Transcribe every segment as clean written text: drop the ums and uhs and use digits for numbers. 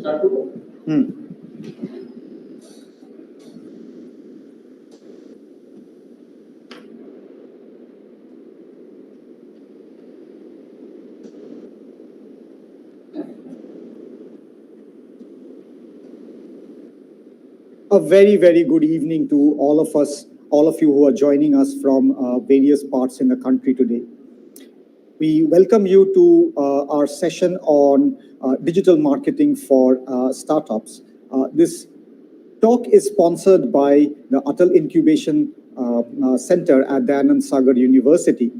A very, very good evening to all of us, all of you who are joining us from various parts in the country today. We welcome you to our session on digital marketing for startups. This talk is sponsored by the Atal Incubation Center at Dayanand Sagar University,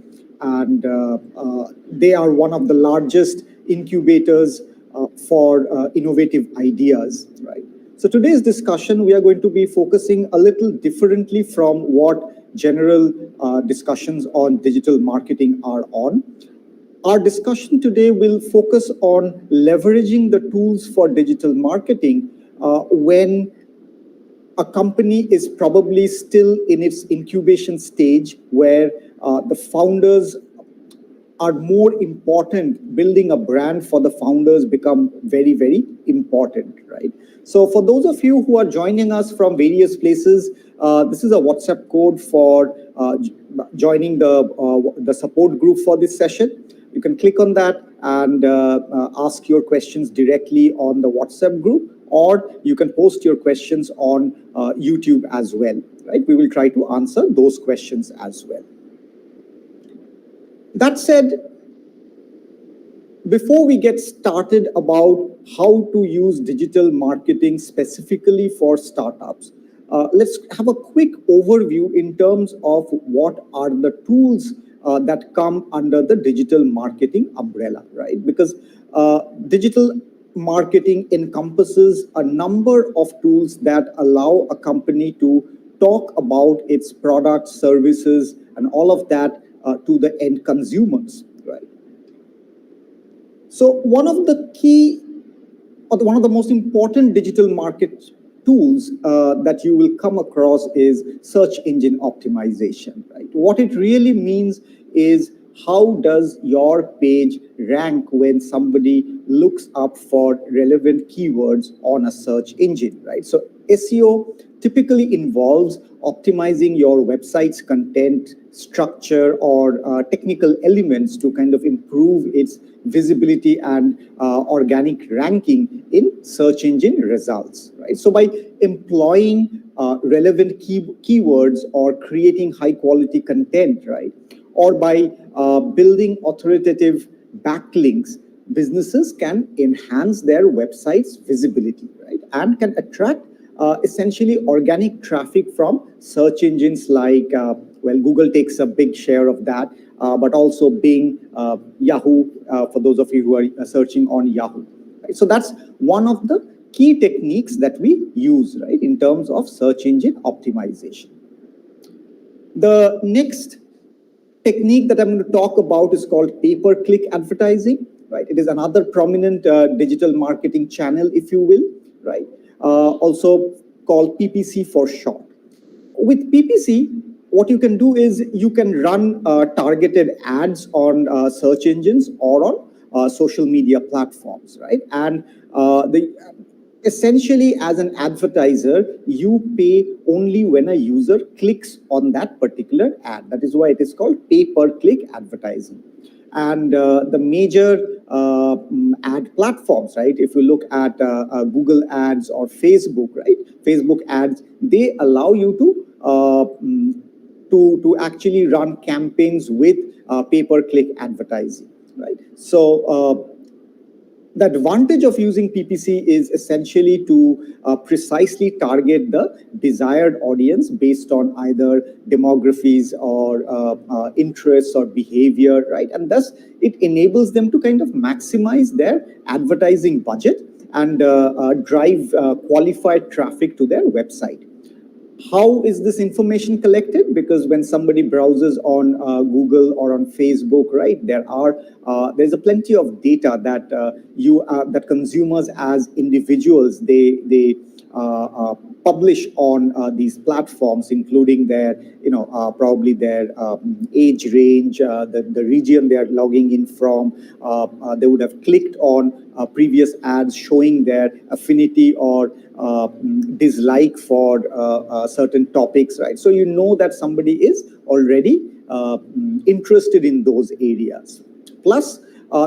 and they are one of the largest incubators for innovative ideas, right? So today's discussion, we are going to be focusing a little differently from what general discussions on digital marketing are on. Our discussion today will focus on leveraging the tools for digital marketing when a company is probably still in its incubation stage, where the founders are more important. Building a brand for the founders become very, very important, right? So for those of you who are joining us from various places, this is a WhatsApp code for joining the support group for this session. You can click on that and ask your questions directly on the WhatsApp group, or you can post your questions on YouTube as well, right? We will try to answer those questions as well. That said, before we get started about how to use digital marketing specifically for startups, let's have a quick overview in terms of what are the tools that come under the digital marketing umbrella, right? Because digital marketing encompasses a number of tools that allow a company to talk about its products, services, and all of that to the end consumers, right? So one of the most important digital market tools that you will come across is search engine optimization, right? What it really means is, how does your page rank when somebody looks up for relevant keywords on a search engine, right? So SEO typically involves optimizing your website's content, structure, or technical elements to kind of improve its visibility and organic ranking in search engine results, right? So by employing relevant keywords or creating high quality content, right, or by building authoritative backlinks, businesses can enhance their website's visibility, right, and can attract essentially organic traffic from search engines like, Google takes a big share of that, but also Bing, Yahoo, for those of you who are searching on Yahoo. Right? So that's one of the key techniques that we use, right, in terms of search engine optimization. The next technique that I'm going to talk about is called pay-per-click advertising, right? It is another prominent digital marketing channel, if you will, right? Also called PPC for short. With PPC, what you can do is you can run targeted ads on search engines or on social media platforms, right? And essentially, as an advertiser, you pay only when a user clicks on that particular ad. That is why it is called pay-per-click advertising. And the major ad platforms, right? If you look at Google ads or Facebook, right? Facebook ads, they allow you to actually run campaigns with pay-per-click advertising, right? So the advantage of using PPC is essentially to precisely target the desired audience based on either demographies or interests or behavior, right? And thus it enables them to kind of maximize their advertising budget and drive qualified traffic to their website. How is this information collected? Because when somebody browses on Google or on Facebook, right, there's a plenty of data that that consumers as individuals they publish on these platforms, including their probably their age range, the region they are logging in from. They would have clicked on previous ads showing their affinity or dislike for certain topics, right? So you know that somebody is already interested in those areas. Plus,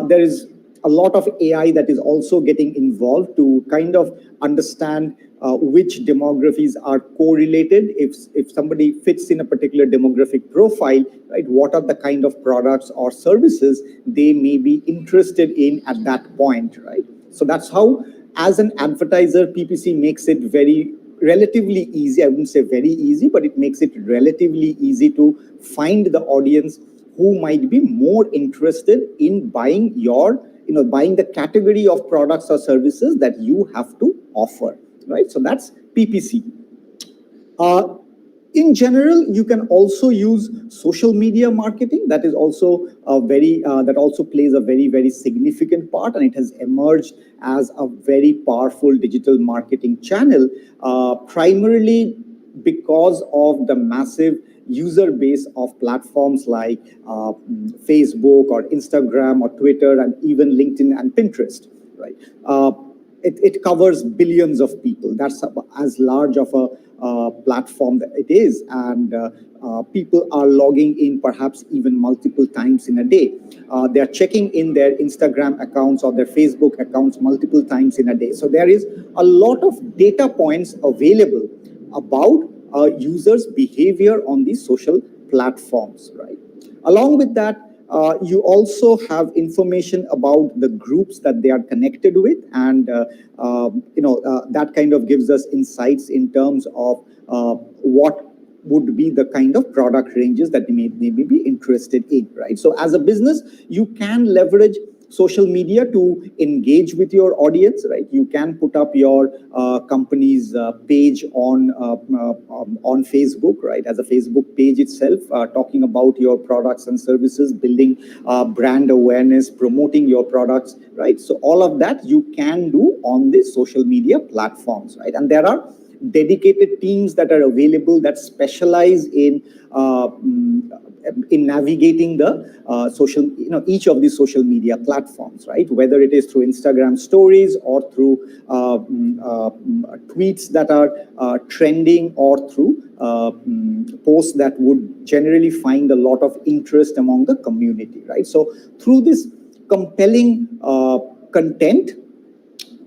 there is a lot of AI that is also getting involved to kind of understand which demographies are correlated. If somebody fits in a particular demographic profile, right, what are the kind of products or services they may be interested in at that point, right? So that's how, as an advertiser, PPC makes it very relatively easy. I wouldn't say very easy, but it makes it relatively easy to find the audience who might be more interested in buying buying the category of products or services that you have to offer, right? So that's PPC. In general, you can also use social media marketing. That is also that also plays a very, very significant part, and it has emerged as a very powerful digital marketing channel, primarily because of the massive user base of platforms like Facebook or Instagram or Twitter and even LinkedIn and Pinterest, right? It covers billions of people. That's as large of a platform that it is, and people are logging in perhaps even multiple times in a day. They are checking in their Instagram accounts or their Facebook accounts multiple times in a day. So there is a lot of data points available about users' behavior on these social platforms, right? Along with that, you also have information about the groups that they are connected with, and that kind of gives us insights in terms of what would be the kind of product ranges that they may be interested in, right? So as a business, you can leverage social media to engage with your audience, right? You can put up your company's page on Facebook, right? As a Facebook page itself, talking about your products and services, building brand awareness, promoting your products, right? So all of that you can do on the social media platforms, right? And there are dedicated teams that are available that specialize in navigating the each of these social media platforms, right? Whether it is through Instagram stories or through tweets that are trending, or through posts that would generally find a lot of interest among the community, right? So through this compelling content,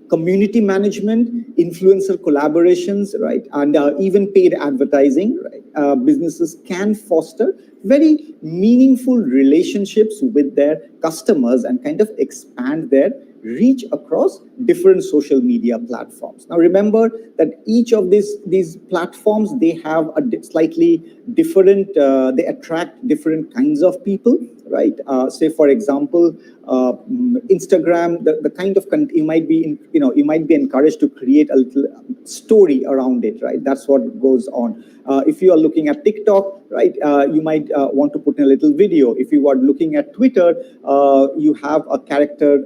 community management, influencer collaborations, right, and even paid advertising, right, businesses can foster very meaningful relationships with their customers and kind of expand their reach across different social media platforms. Now, remember that each of these platforms, they have a slightly different, they attract different kinds of people, right? Say, for example, Instagram, the kind of you might be you might be encouraged to create a little story around it, right? That's what goes on. If you are looking at TikTok, right, you might want to put in a little video. If you are looking at Twitter, you have a character,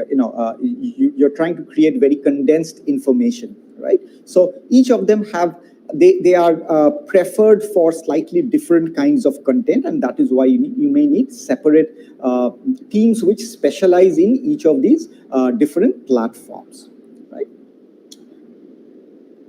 you're trying to create very condensed information, right? So each of them have, they are preferred for slightly different kinds of content, and that is why you may need separate teams which specialize in each of these different platforms, right?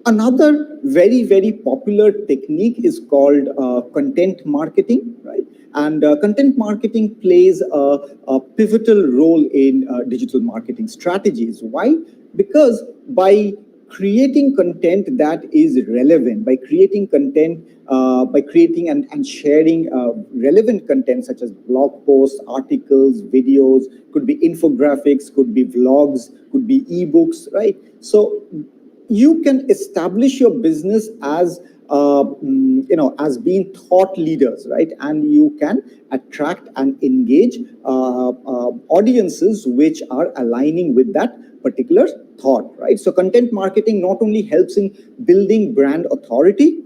Another very, very popular technique is called content marketing, right? And content marketing plays a pivotal role in digital marketing strategies. Why? Because by creating content that is relevant, by creating content, by creating and sharing relevant content such as blog posts, articles, videos, could be infographics, could be vlogs, could be ebooks, right? So you can establish your business as as being thought leaders, right? And you can attract and engage audiences which are aligning with that particular thought, right? So content marketing not only helps in building brand authority,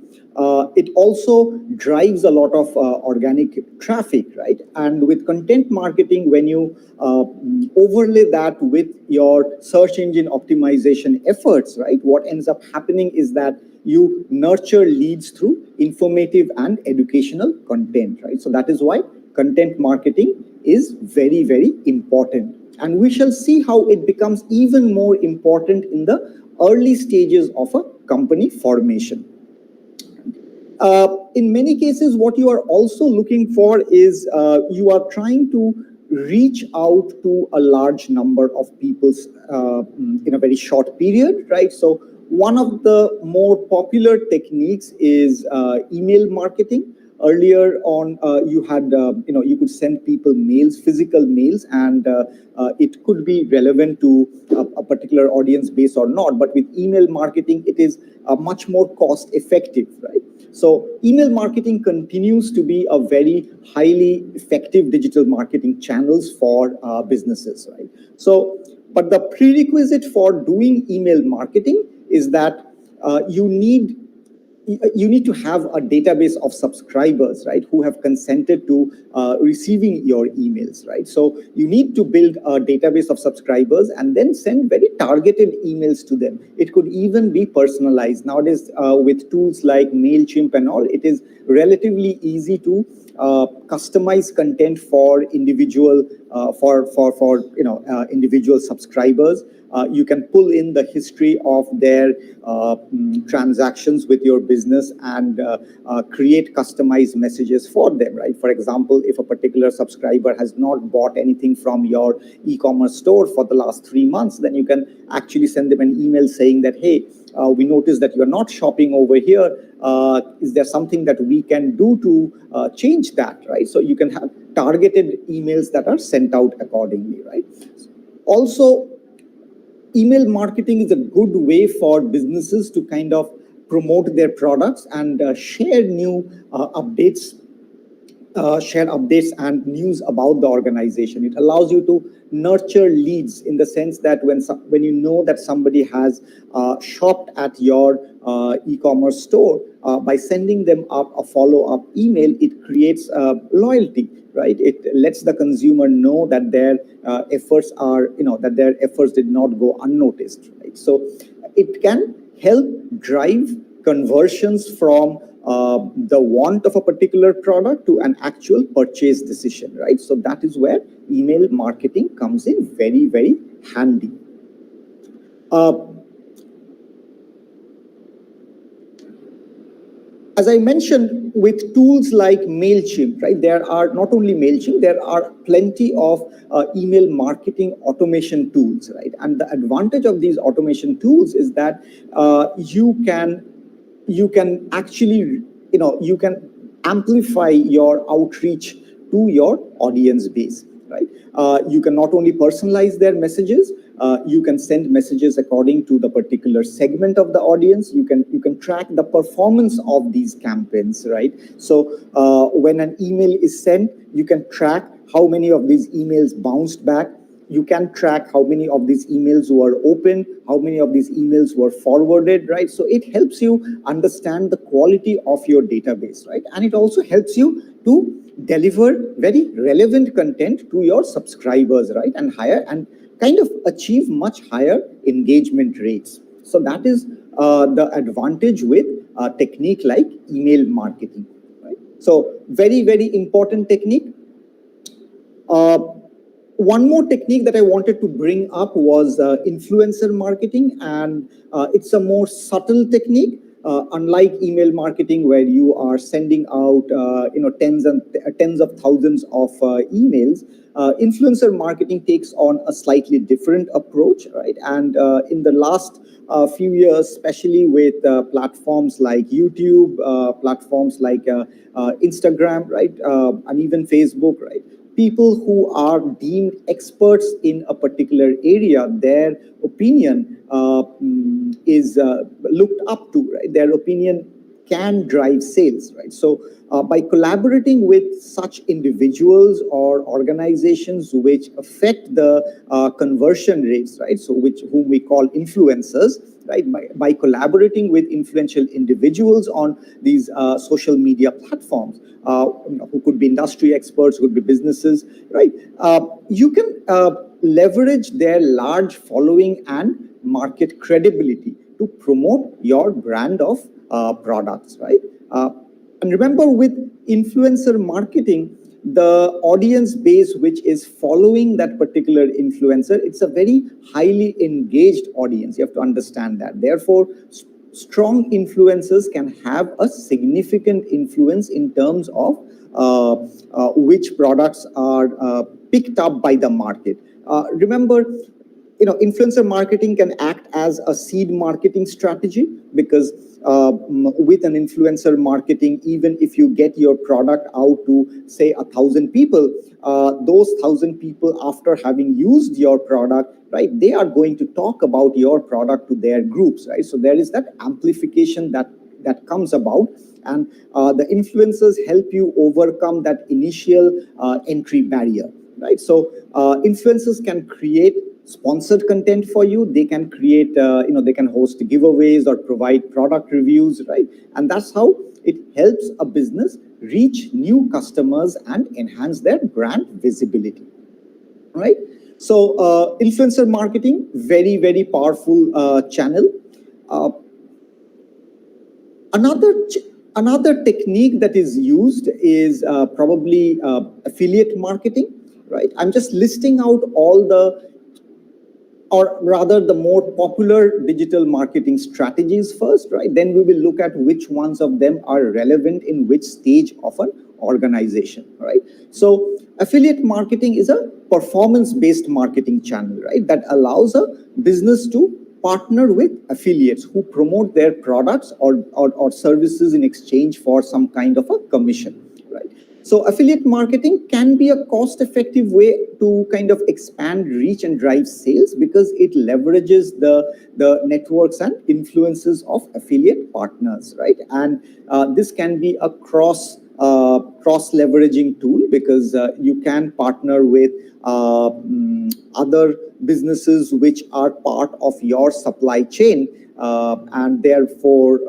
It also drives a lot of organic traffic, right? And with content marketing, when you overlay that with your search engine optimization efforts, right, what ends up happening is that you nurture leads through informative and educational content, right? So that is why content marketing is very, very important. And we shall see how it becomes even more important in the early stages of a company formation. In many cases, what you are also looking for is you are trying to reach out to a large number of people in a very short period, right? So one of the more popular techniques is email marketing. Earlier on, you had, you could send people mails, physical mails, and it could be relevant to a particular audience base or not. But with email marketing, it is much more cost effective, right? So email marketing continues to be a very highly effective digital marketing channels for businesses, right? So, but the prerequisite for doing email marketing is that you need to have a database of subscribers, right, who have consented to receiving your emails, right? So you need to build a database of subscribers and then send very targeted emails to them. It could even be personalized. Nowadays, with tools like MailChimp and all, it is relatively easy to customize content for individual individual subscribers. You can pull in the history of their transactions with your business and create customized messages for them, right? For example, if a particular subscriber has not bought anything from your e-commerce store for the last 3 months, then you can actually send them an email saying that, hey, we noticed that you're not shopping over here. Is there something that we can do to change that, right? So you can have targeted emails that are sent out accordingly, right? Also, email marketing is a good way for businesses to kind of promote their products and share updates and news about the organization. It allows you to nurture leads in the sense that when you know that somebody has shopped at your e-commerce store, by sending them up a follow-up email, it creates loyalty, right? It lets the consumer know that their efforts did not go unnoticed, right? So it can help drive conversions from the want of a particular product to an actual purchase decision, right? So that is where email marketing comes in very, very handy. As I mentioned, with tools like MailChimp, right, there are not only MailChimp, there are plenty of email marketing automation tools, right? And the advantage of these automation tools is that you can actually, you can amplify your outreach to your audience base, right? You can not only personalize their messages, you can send messages according to the particular segment of the audience. You can track the performance of these campaigns, right? So when an email is sent, you can track how many of these emails bounced back. You can track how many of these emails were opened, how many of these emails were forwarded, right? So it helps you understand the quality of your database, right? And it also helps you to deliver very relevant content to your subscribers, right? And kind of achieve much higher engagement rates. So that is the advantage with a technique like email marketing, right? So very, very important technique. One more technique that I wanted to bring up was influencer marketing, and it's a more subtle technique. Unlike email marketing, where you are sending out tens of thousands of emails, influencer marketing takes on a slightly different approach, right? And in the last few years, especially with platforms like YouTube, platforms like Instagram, right, and even Facebook, right, people who are deemed experts in a particular area, their opinion is looked up to, right? Their opinion can drive sales, right? So by collaborating with such individuals or organizations which affect the conversion rates, right? So whom we call influencers, right? By collaborating with influential individuals on these social media platforms, who could be industry experts, who could be businesses, right? You can leverage their large following and market credibility to promote your brand of products, right? And remember, with influencer marketing, the audience base which is following that particular influencer, it's a very highly engaged audience. You have to understand that. Therefore, strong influencers can have a significant influence in terms of which products are picked up by the market. Remember, influencer marketing can act as a seed marketing strategy, because with an influencer marketing, even if you get your product out to say 1,000 people, those 1,000 people, after having used your product, right, they are going to talk about your product to their groups, right? So there is that amplification that comes about, and the influencers help you overcome that initial entry barrier, right? So influencers can create sponsored content for you. They can create, they can host giveaways or provide product reviews, right? And that's how it helps a business reach new customers and enhance their brand visibility, right? So influencer marketing, very, very powerful channel. Another technique that is used is probably affiliate marketing, right? I'm just listing out all the, or rather the more popular digital marketing strategies first, right? Then we will look at which ones of them are relevant in which stage of an organization, right? So affiliate marketing is a performance-based marketing channel, right? That allows a business to partner with affiliates who promote their products or services in exchange for some kind of a commission, right? So affiliate marketing can be a cost-effective way to kind of expand reach and drive sales, because it leverages the networks and influences of affiliate partners, right? And this can be a cross-leveraging tool, because you can partner with other businesses which are part of your supply chain, and therefore,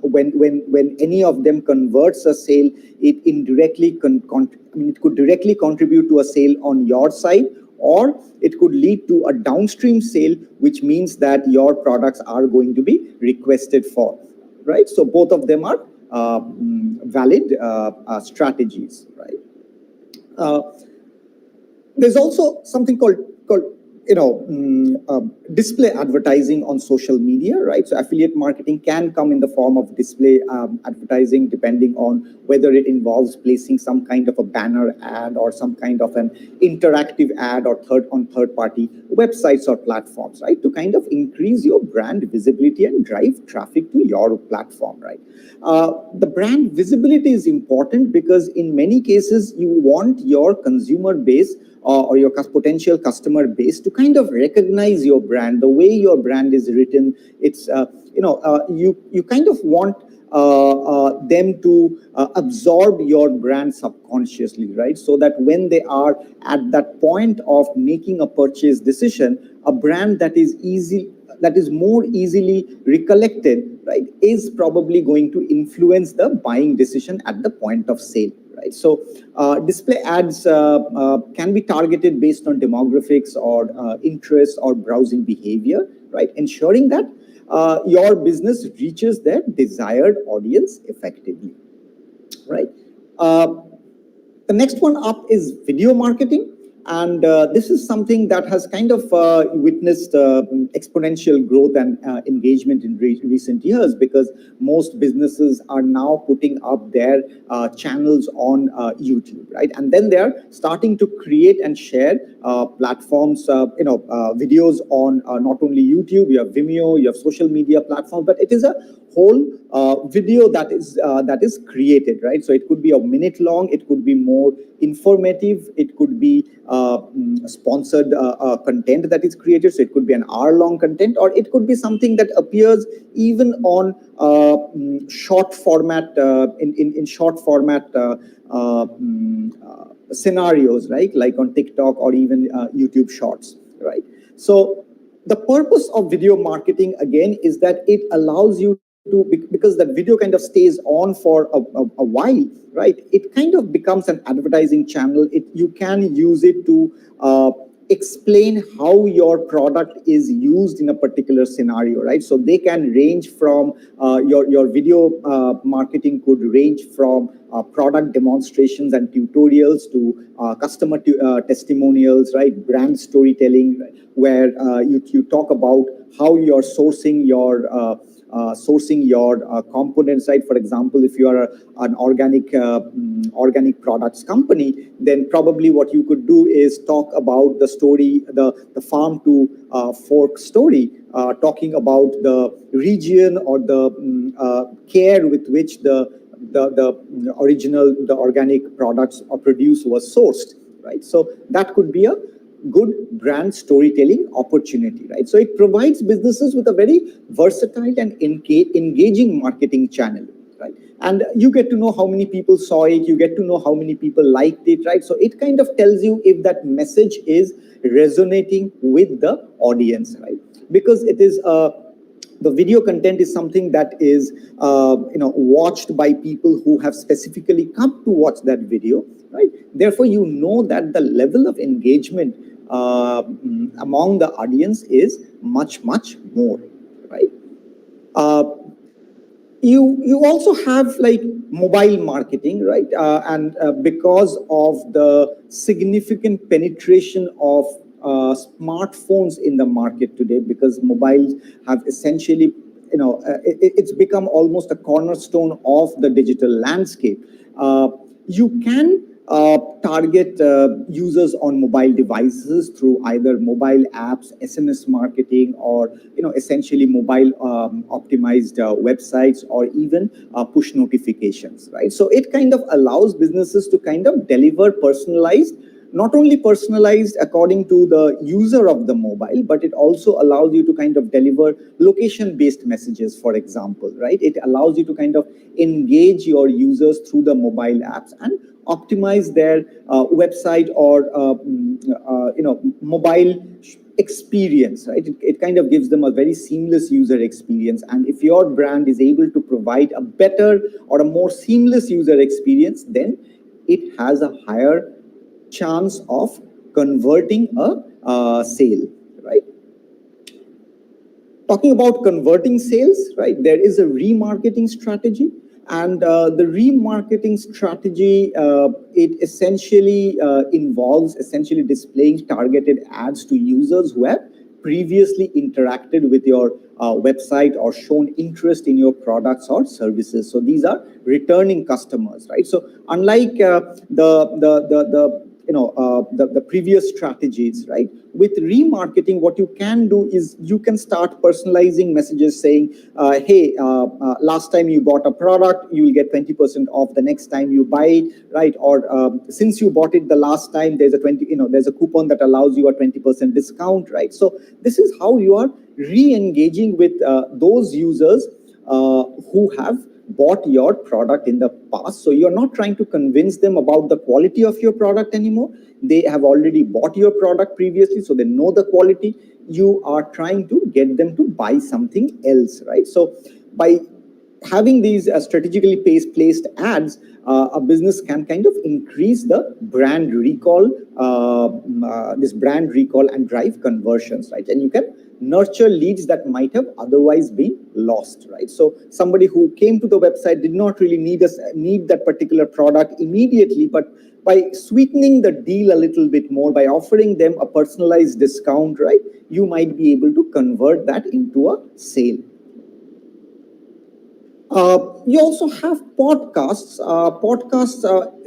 when any of them converts a sale, it indirectly it could directly contribute to a sale on your side, or it could lead to a downstream sale, which means that your products are going to be requested for, right? So both of them are valid strategies, right? There's also something called display advertising on social media, right? So affiliate marketing can come in the form of display advertising, depending on whether it involves placing some kind of a banner ad or some kind of an interactive ad or third-party websites or platforms, right? To kind of increase your brand visibility and drive traffic to your platform, right? The brand visibility is important because in many cases you want your consumer base or your potential customer base to kind of recognize your brand, the way your brand is written. It's you kind of want them to absorb your brand subconsciously, right? So that when they are at that point of making a purchase decision, a brand that is more easily recollected, right, is probably going to influence the buying decision at the point of sale. Right. So display ads can be targeted based on demographics or interests or browsing behavior, right? Ensuring that your business reaches their desired audience effectively, right? The next one up is video marketing. And this is something that has kind of witnessed exponential growth and engagement in recent years, because most businesses are now putting up their channels on YouTube, right? And then they're starting to create and share platforms, videos on not only YouTube, you have Vimeo, you have social media platforms, but it is a whole video that is created, right? So it could be a minute long, it could be more informative, it could be sponsored content that is created. So it could be an hour-long content, or it could be something that appears even on short format in short format scenarios, right? Like on TikTok or even YouTube Shorts, right? So the purpose of video marketing again is that it allows you to, because that video kind of stays on for a while, right? It kind of becomes an advertising channel. You can use it to explain how your product is used in a particular scenario, right? So they can range from your video marketing could range from product demonstrations and tutorials to customer testimonials, right? Brand storytelling, where you talk about how you're sourcing your components, right? For example, if you are an organic products company, then probably what you could do is talk about the story, the farm to fork story, talking about the region or the care with which the original, the organic products or produce was sourced, right? So that could be a good brand storytelling opportunity, right? So it provides businesses with a very versatile and engaging marketing channel, right? And you get to know how many people saw it, you get to know how many people liked it, right? So it kind of tells you if that message is resonating with the audience, right? Because it is the video content is something that is watched by people who have specifically come to watch that video, right? Therefore, you know that the level of engagement among the audience is much more, right? You also have like mobile marketing, right? And because of the significant penetration of smartphones in the market today, because mobiles have essentially, it's become almost a cornerstone of the digital landscape. You can target users on mobile devices through either mobile apps, SMS marketing, or essentially mobile optimized websites, or even push notifications, right? So it kind of allows businesses to kind of deliver personalized, not only personalized according to the user of the mobile, but it also allows you to kind of deliver location-based messages, for example, right? It allows you to kind of engage your users through the mobile apps and optimize their website or mobile experience, right? It kind of gives them a very seamless user experience. And if your brand is able to provide a better or a more seamless user experience, then it has a higher chance of converting a sale, right? Talking about converting sales, right? There is a remarketing strategy, and the remarketing strategy, it essentially involves essentially displaying targeted ads to users who have previously interacted with your website or shown interest in your products or services. So these are returning customers, right? So unlike the previous strategies, right? With remarketing, what you can do is you can start personalizing messages saying, hey, last time you bought a product, you will get 20% off the next time you buy it, right? Or since you bought it the last time, there's a coupon that allows you a 20% discount, right? So this is how you are re-engaging with those users who have bought your product in the past. So you're not trying to convince them about the quality of your product anymore. They have already bought your product previously, so they know the quality. You are trying to get them to buy something else, right? So by having these strategically placed ads, a business can kind of increase the brand recall, and drive conversions, right? And you can nurture leads that might have otherwise been lost, right? So somebody who came to the website did not really need that particular product immediately, but by sweetening the deal a little bit more, by offering them a personalized discount, right, you might be able to convert that into a sale. You also have podcasts.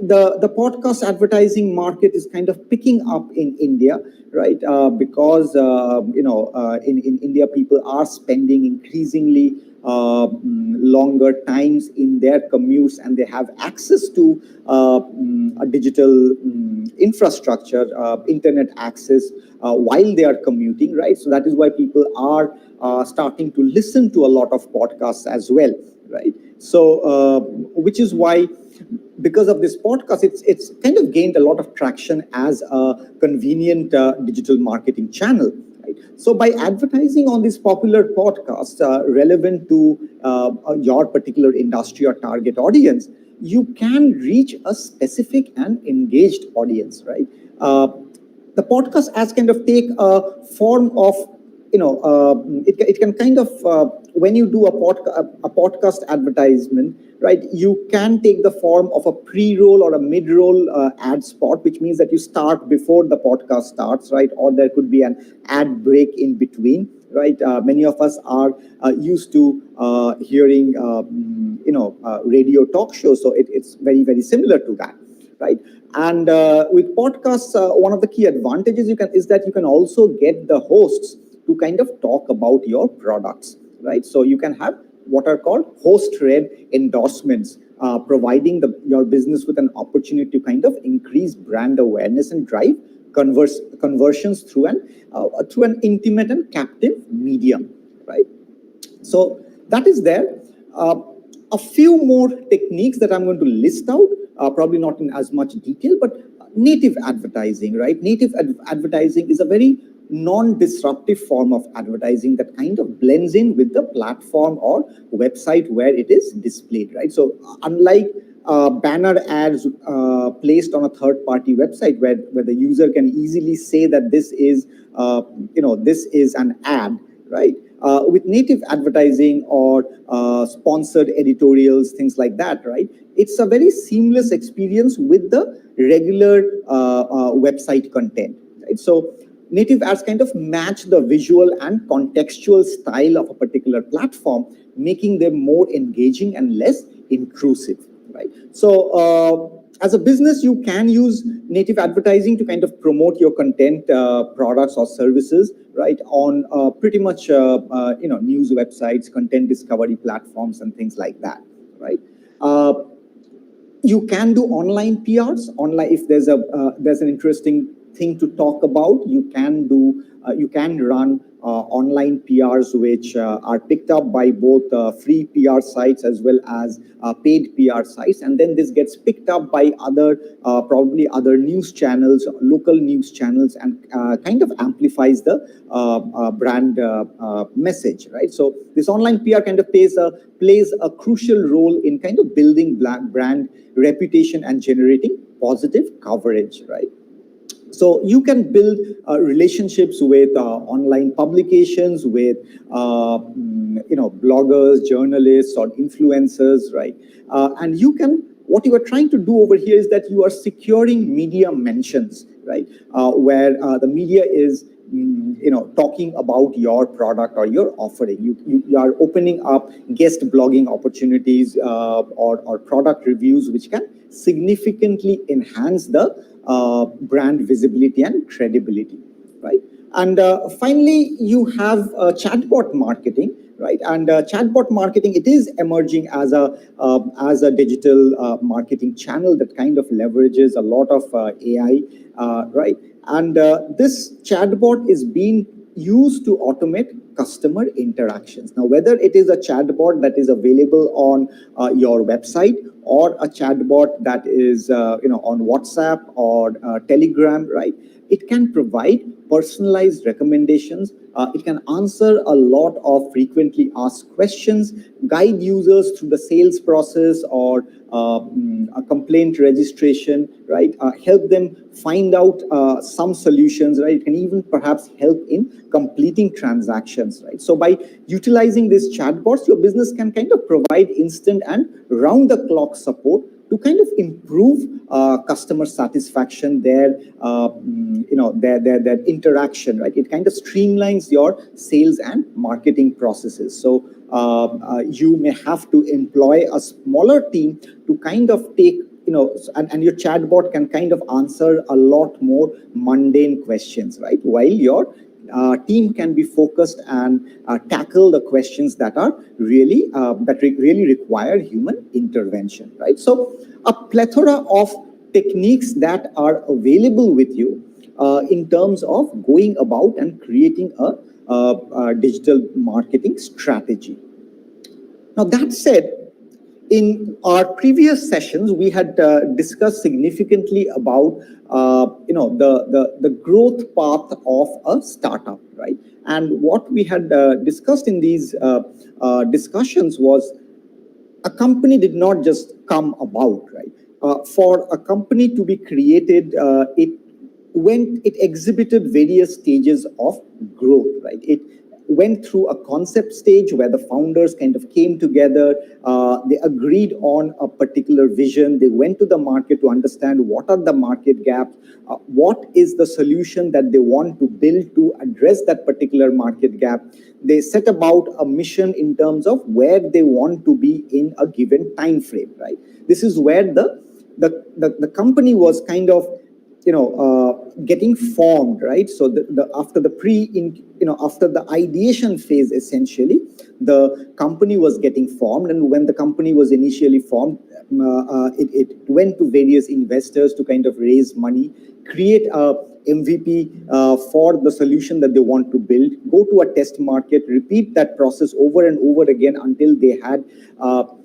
The podcast advertising market is kind of picking up in India, right? Because in India, people are spending increasingly longer times in their commutes, and they have access to a digital infrastructure, internet access while they are commuting, right? So that is why people are starting to listen to a lot of podcasts as well, right? So which is why, because of this podcast, it's kind of gained a lot of traction as a convenient digital marketing channel. Right? So by advertising on these popular podcasts relevant to your particular industry or target audience, you can reach a specific and engaged audience, right? The podcast as kind of take a form of, it can kind of, when you do a podcast advertisement, right, you can take the form of a pre-roll or a mid-roll ad spot, which means that you start before the podcast starts, right? Or there could be an ad break in between, right? Many of us are used to hearing, radio talk shows, so it's very, very similar to that, right? And with podcasts, one of the key advantages is that you can also get the hosts to kind of talk about your products, right? So you can have what are called host-read endorsements, providing your business with an opportunity to kind of increase brand awareness and drive conversions through an intimate and captive medium, right? So that is there. A few more techniques that I'm going to list out, probably not in as much detail, but native advertising, right? Native advertising is a very non-disruptive form of advertising that kind of blends in with the platform or website where it is displayed, right? So unlike banner ads placed on a third-party website where the user can easily say that this is an ad, right? With native advertising or sponsored editorials, things like that, right? It's a very seamless experience with the regular website content, right? So native ads kind of match the visual and contextual style of a particular platform, making them more engaging and less intrusive, right? So as a business, you can use native advertising to kind of promote your content, products or services, right, on pretty much news websites, content discovery platforms, and things like that, right? You can do online PRs. Online, if there's an interesting thing to talk about, you can run online PRs which are picked up by both free PR sites as well as paid PR sites, and then this gets picked up by probably other news channels, local news channels, and kind of amplifies the brand message, right? So this online PR kind of plays a crucial role in kind of building brand reputation and generating positive coverage, right? So you can build relationships with online publications, with bloggers, journalists, or influencers, right? And what you are trying to do over here is that you are securing media mentions, right? Where the media is talking about your product or your offering. You are opening up guest blogging opportunities or product reviews, which can significantly enhance the brand visibility and credibility, right? And finally, you have chatbot marketing, right? And chatbot marketing, it is emerging as a digital marketing channel that kind of leverages a lot of AI, right? And this chatbot is being used to automate customer interactions. Now, whether it is a chatbot that is available on your website or a chatbot that is on WhatsApp or Telegram, right? It can provide personalized recommendations. It can answer a lot of frequently asked questions, guide users through the sales process or a complaint registration, right? Help them find out some solutions, right? It can even perhaps help in completing transactions, right? So by utilizing these chatbots, your business can kind of provide instant and round-the-clock support to kind of improve customer satisfaction, their interaction, right? It kind of streamlines your sales and marketing processes. So you may have to employ a smaller team to kind of take, and your chatbot can kind of answer a lot more mundane questions, right? While your team can be focused and tackle the questions that are really really require human intervention, right? So a plethora of techniques that are available with you in terms of going about and creating a digital marketing strategy. Now, that said, in our previous sessions, we had discussed significantly about the growth path of a startup, right? And what we had discussed in these discussions was a company did not just come about, right? For a company to be created, it exhibited various stages of growth, right? It went through a concept stage where the founders kind of came together, they agreed on a particular vision, they went to the market to understand what are the market gaps, what is the solution that they want to build to address that particular market gap. They set about a mission in terms of where they want to be in a given time frame, right? This is where the company was kind of getting formed, right? So after the ideation phase, essentially, the company was getting formed, and when the company was initially formed, it went to various investors to kind of raise money, create a MVP for the solution that they want to build, go to a test market, repeat that process over and over again until they had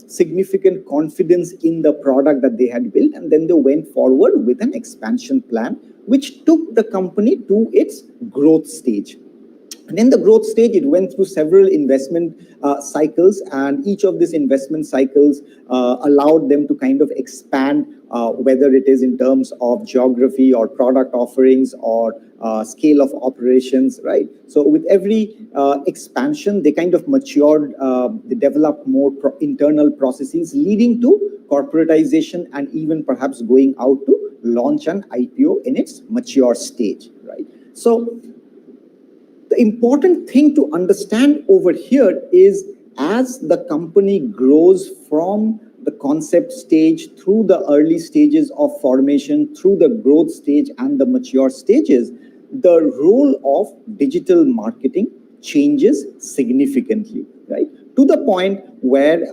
significant confidence in the product that they had built, and then they went forward with an expansion plan, which took the company to its growth stage. And in the growth stage, it went through several investment cycles, and each of these investment cycles allowed them to kind of expand, whether it is in terms of geography or product offerings or scale of operations, right? So with every expansion, they kind of matured, they developed more internal processes, leading to corporatization and even perhaps going out to launch an IPO in its mature stage, right? So the important thing to understand over here is, as the company grows from the concept stage through the early stages of formation, through the growth stage and the mature stages, the role of digital marketing changes significantly, right? To the point where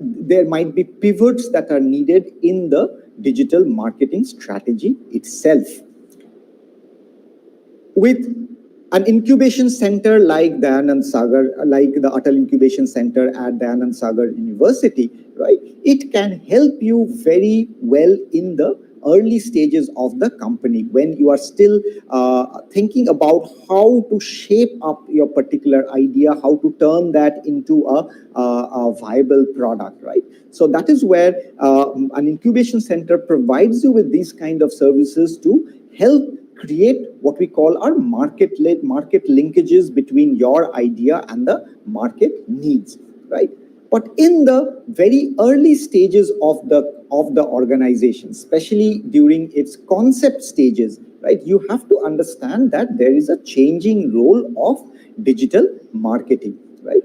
there might be pivots that are needed in the digital marketing strategy itself. With an incubation center like Dayanand Sagar, like the Atal Incubation Center at Dayanand Sagar University, right? It can help you very well in the early stages of the company when you are still thinking about how to shape up your particular idea, how to turn that into a viable product, right? So that is where an incubation center provides you with these kind of services to help create what we call our market linkages between your idea and the market needs, right? But in the very early stages of the organization, especially during its concept stages, right, you have to understand that there is a changing role of digital marketing, right?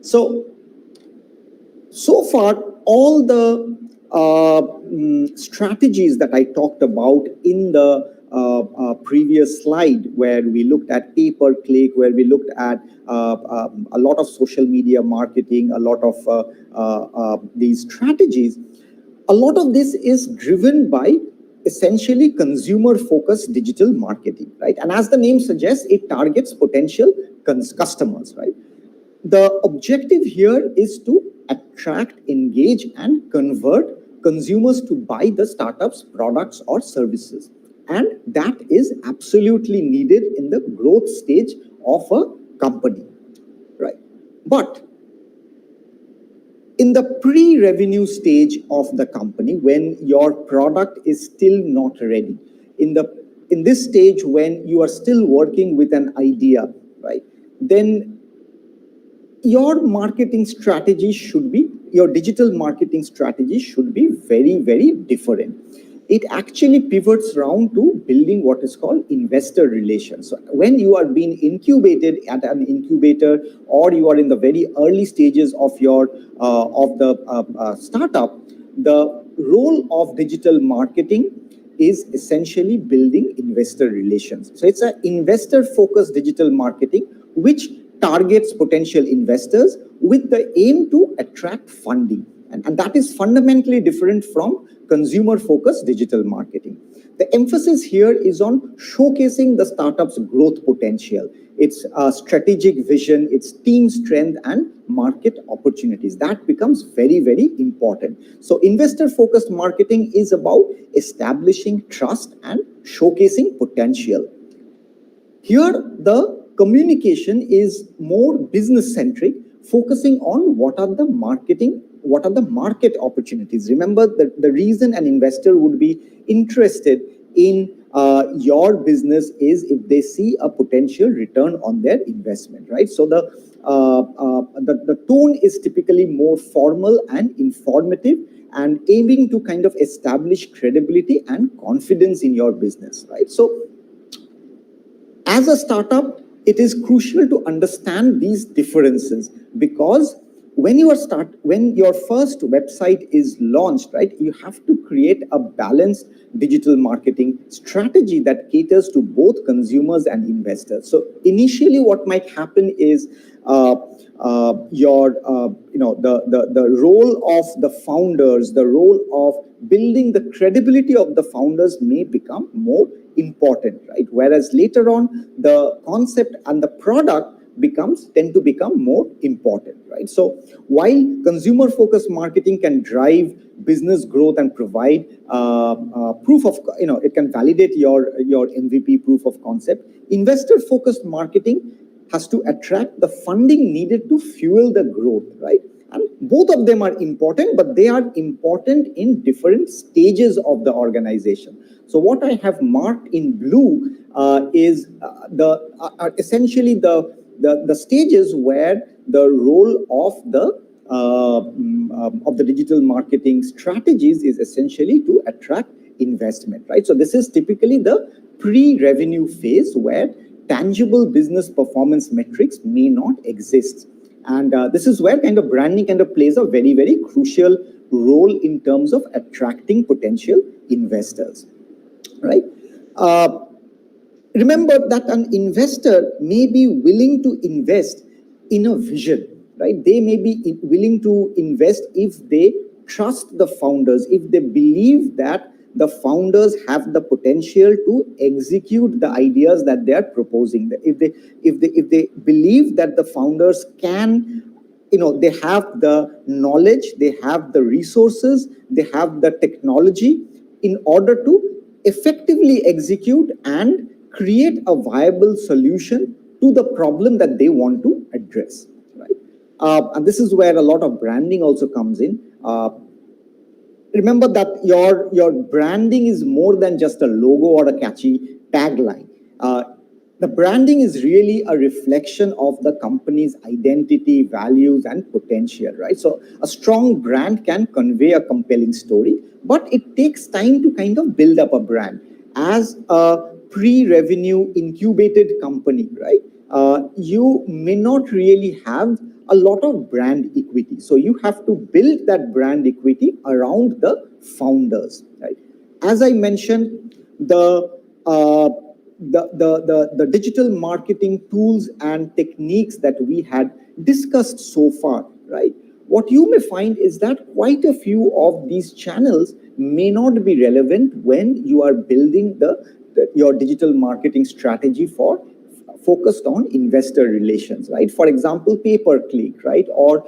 So far, all the strategies that I talked about in the previous slide, where we looked at pay-per-click, where we looked at a lot of social media marketing, a lot of these strategies, a lot of this is driven by essentially consumer-focused digital marketing, right? And as the name suggests, it targets potential customers, right? The objective here is to attract, engage, and convert consumers to buy the startup's products or services. And that is absolutely needed in the growth stage of a company, right? But in the pre-revenue stage of the company, when your product is still not ready, in this stage when you are still working with an idea, right, then your marketing strategy should be, your digital marketing strategy should be very, very different. It actually pivots around to building what is called investor relations. So when you are being incubated at an incubator, or you are in the very early stages of your startup, the role of digital marketing is essentially building investor relations. So it's an investor-focused digital marketing which targets potential investors with the aim to attract funding. And that is fundamentally different from consumer-focused digital marketing. The emphasis here is on showcasing the startup's growth potential, its strategic vision, its team strength, and market opportunities. That becomes very, very important. So investor-focused marketing is about establishing trust and showcasing potential. Here, the communication is more business-centric, focusing on what are the market opportunities. Remember that the reason an investor would be interested in your business is if they see a potential return on their investment, right? So the tone is typically more formal and informative and aiming to kind of establish credibility and confidence in your business, right? So as a startup, it is crucial to understand these differences because when your first website is launched, right, you have to create a balanced digital marketing strategy that caters to both consumers and investors. So initially, what might happen is the role of the founders, the role of building the credibility of the founders may become more important, right? Whereas later on, the concept and the product tend to become more important, right? So while consumer-focused marketing can drive business growth and provide proof of, it can validate your MVP proof of concept, investor-focused marketing has to attract the funding needed to fuel the growth, right? And both of them are important, but they are important in different stages of the organization. So what I have marked in blue is essentially the stages where the role of the digital marketing strategies is essentially to attract investment, right? So this is typically the pre-revenue phase where tangible business performance metrics may not exist. And this is where kind of branding kind of plays a very, very crucial role in terms of attracting potential investors, right? Remember that an investor may be willing to invest in a vision, right? They may be willing to invest if they trust the founders, if they believe that the founders have the potential to execute the ideas that they are proposing. If they believe that the founders can, they have the knowledge, they have the resources, they have the technology in order to effectively execute and create a viable solution to the problem that they want to address, right? And this is where a lot of branding also comes in. Remember that your branding is more than just a logo or a catchy tagline. The branding is really a reflection of the company's identity, values, and potential, right? So a strong brand can convey a compelling story, but it takes time to kind of build up a brand. As a pre-revenue incubated company, right? You may not really have a lot of brand equity. So you have to build that brand equity around the founders, right? As I mentioned, the digital marketing tools and techniques that we had discussed so far, right? What you may find is that quite a few of these channels may not be relevant when you are building your digital marketing strategy focused on investor relations, right? For example, pay-per-click, right? Or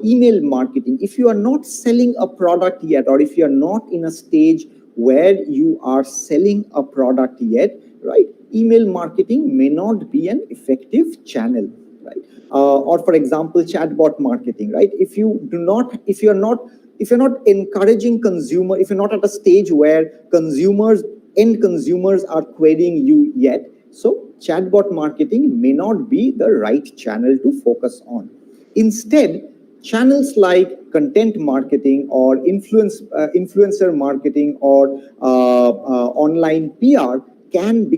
email marketing. If you are not selling a product yet, or if you are not in a stage where you are selling a product yet, right? Email marketing may not be an effective channel, right? Or for example, chatbot marketing, right? If you're not encouraging consumer, if you're not at a stage where end consumers are querying you yet, so chatbot marketing may not be the right channel to focus on. Instead, channels like content marketing or influencer marketing or online PR can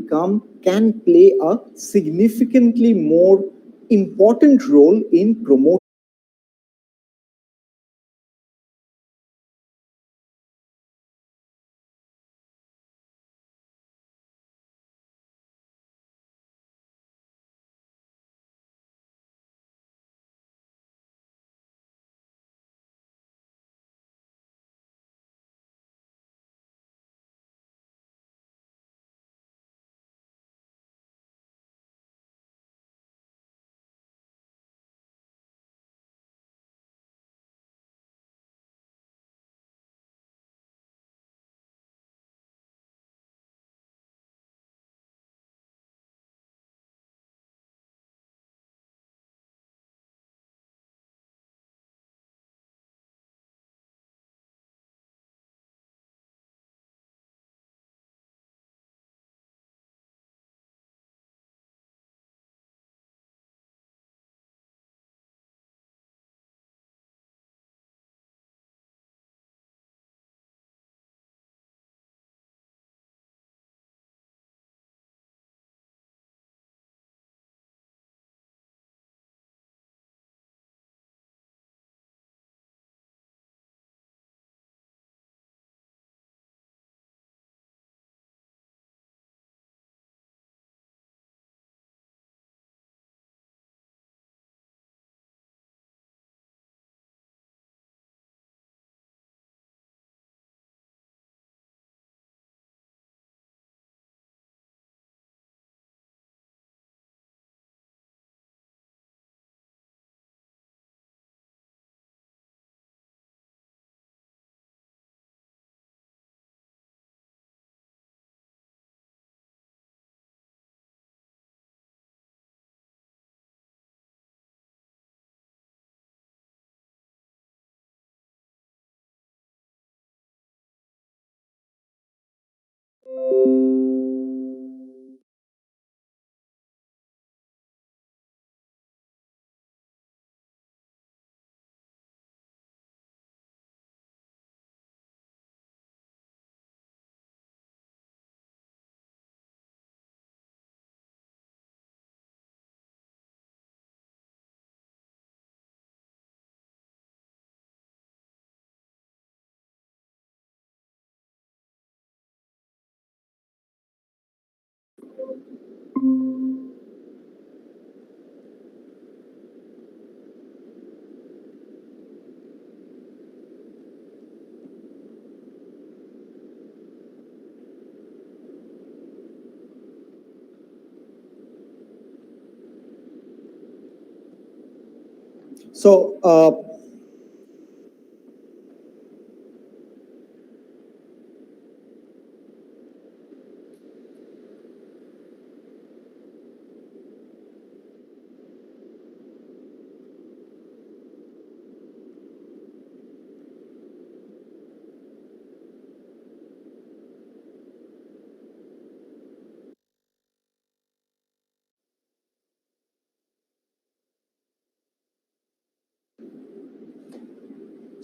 play a significantly more important role in promoting So,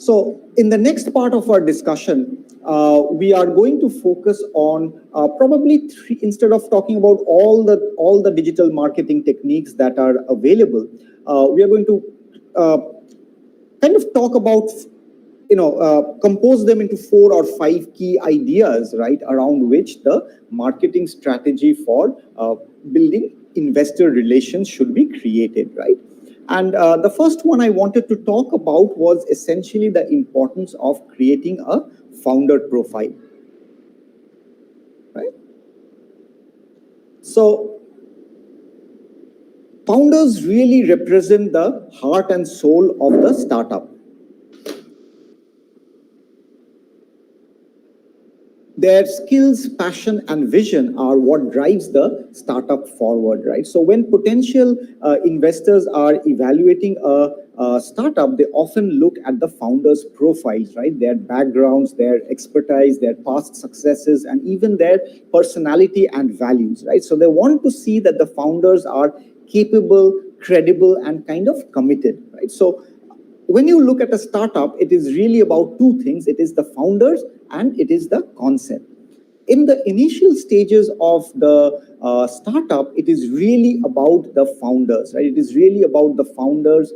So, in the next part of our discussion, we are going to focus on probably three. Instead of talking about all the digital marketing techniques that are available, we are going to kind of talk about, compose them into 4 or 5 key ideas, right, around which the marketing strategy for building investor relations should be created, right? And the first one I wanted to talk about was essentially the importance of creating a founder profile, right? So founders really represent the heart and soul of the startup. Their skills, passion, and vision are what drives the startup forward, right? So when potential investors are evaluating a startup, they often look at the founders' profiles, right? Their backgrounds, their expertise, their past successes, and even their personality and values, right? So they want to see that the founders are capable, credible, and kind of committed, right? So when you look at a startup, it is really about 2 things. It is the founders and it is the concept. In the initial stages of the startup, it is really about the founders, right? It is really about the founders,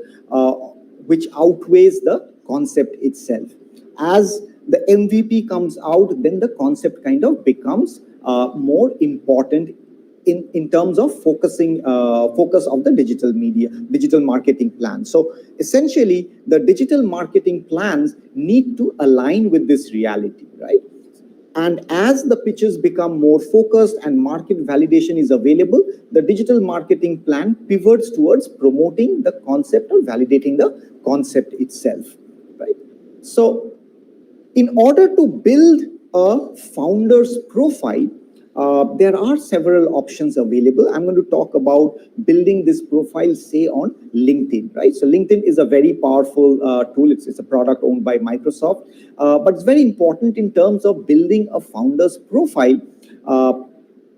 which outweighs the concept itself. As the MVP comes out, then the concept kind of becomes more important in terms of focus of the digital marketing plan. So essentially, the digital marketing plans need to align with this reality, right? And as the pitches become more focused and market validation is available, the digital marketing plan pivots towards promoting the concept or validating the concept itself, right? So in order to build a founder's profile, there are several options available. I'm going to talk about building this profile, say, on LinkedIn, right? So LinkedIn is a very powerful tool. It's a product owned by Microsoft, but it's very important in terms of building a founder's profile,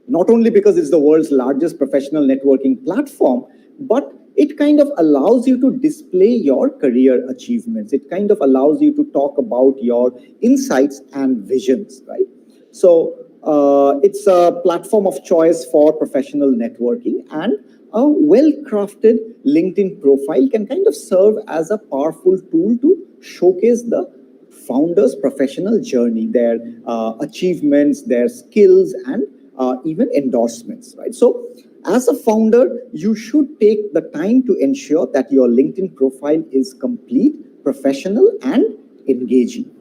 not only because it's the world's largest professional networking platform, but it kind of allows you to display your career achievements. It kind of allows you to talk about your insights and visions, right? So it's a platform of choice for professional networking, and a well-crafted LinkedIn profile can kind of serve as a powerful tool to showcase the founder's professional journey, their achievements, their skills, and even endorsements, right? So as a founder, you should take the time to ensure that your LinkedIn profile is complete, professional, and engaging.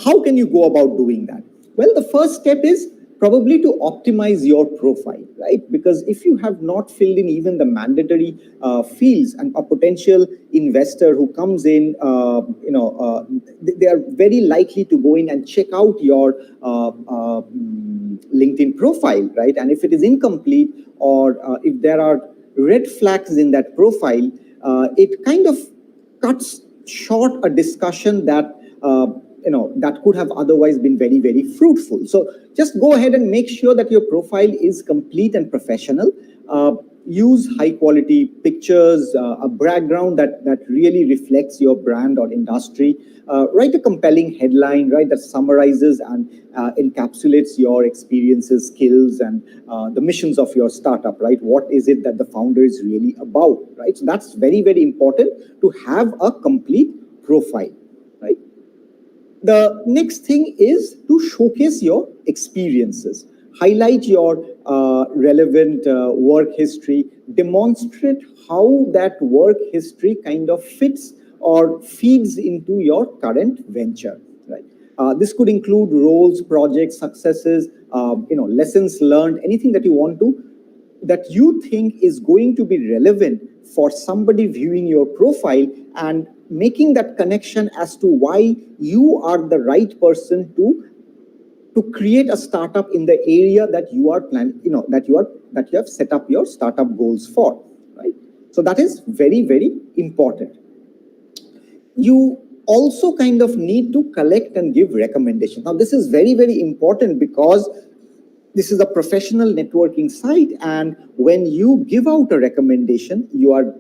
How can you go about doing that? Well, the first step is probably to optimize your profile, right? Because if you have not filled in even the mandatory fields, and a potential investor who comes in, they are very likely to go in and check out your LinkedIn profile, right? And if it is incomplete, or if there are red flags in that profile, it kind of cuts short a discussion that that could have otherwise been very, very fruitful. So just go ahead and make sure that your profile is complete and professional. Use high quality pictures, a background that really reflects your brand or industry. Write a compelling headline, right, that summarizes and encapsulates your experiences, skills, and the missions of your startup, right? What is it that the founder is really about, right? So that's very, very important to have a complete profile, right? The next thing is to showcase your experiences. Highlight your relevant work history. Demonstrate how that work history kind of fits or feeds into your current venture, right? This could include roles, projects, successes, lessons learned, anything that you think is going to be relevant for somebody viewing your profile, and making that connection as to why you are the right person to create a startup in the area that you are planning, that you have set up your startup goals for, right? So that is very, very important. You also kind of need to collect and give recommendations. Now, this is very, very important because this is a professional networking site, and when you give out a recommendation, you are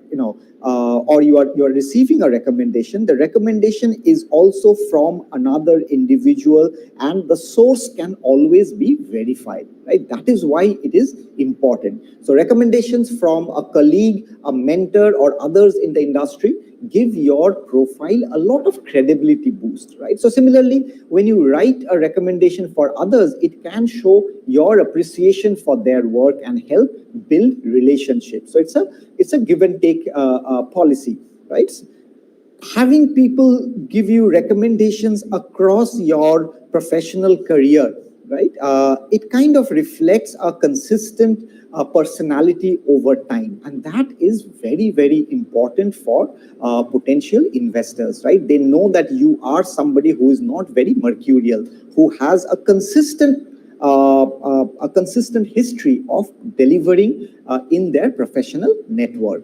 receiving a recommendation. The recommendation is also from another individual, and the source can always be verified, right? That is why it is important. So recommendations from a colleague, a mentor, or others in the industry give your profile a lot of credibility boost, right? So similarly, when you write a recommendation for others, it can show your appreciation for their work and help build relationships. So it's a give and take policy, right? Having people give you recommendations across your professional career, right? It kind of reflects a consistent personality over time, and that is very, very important for potential investors, right? They know that you are somebody who is not very mercurial, who has a consistent history of delivering in their professional network.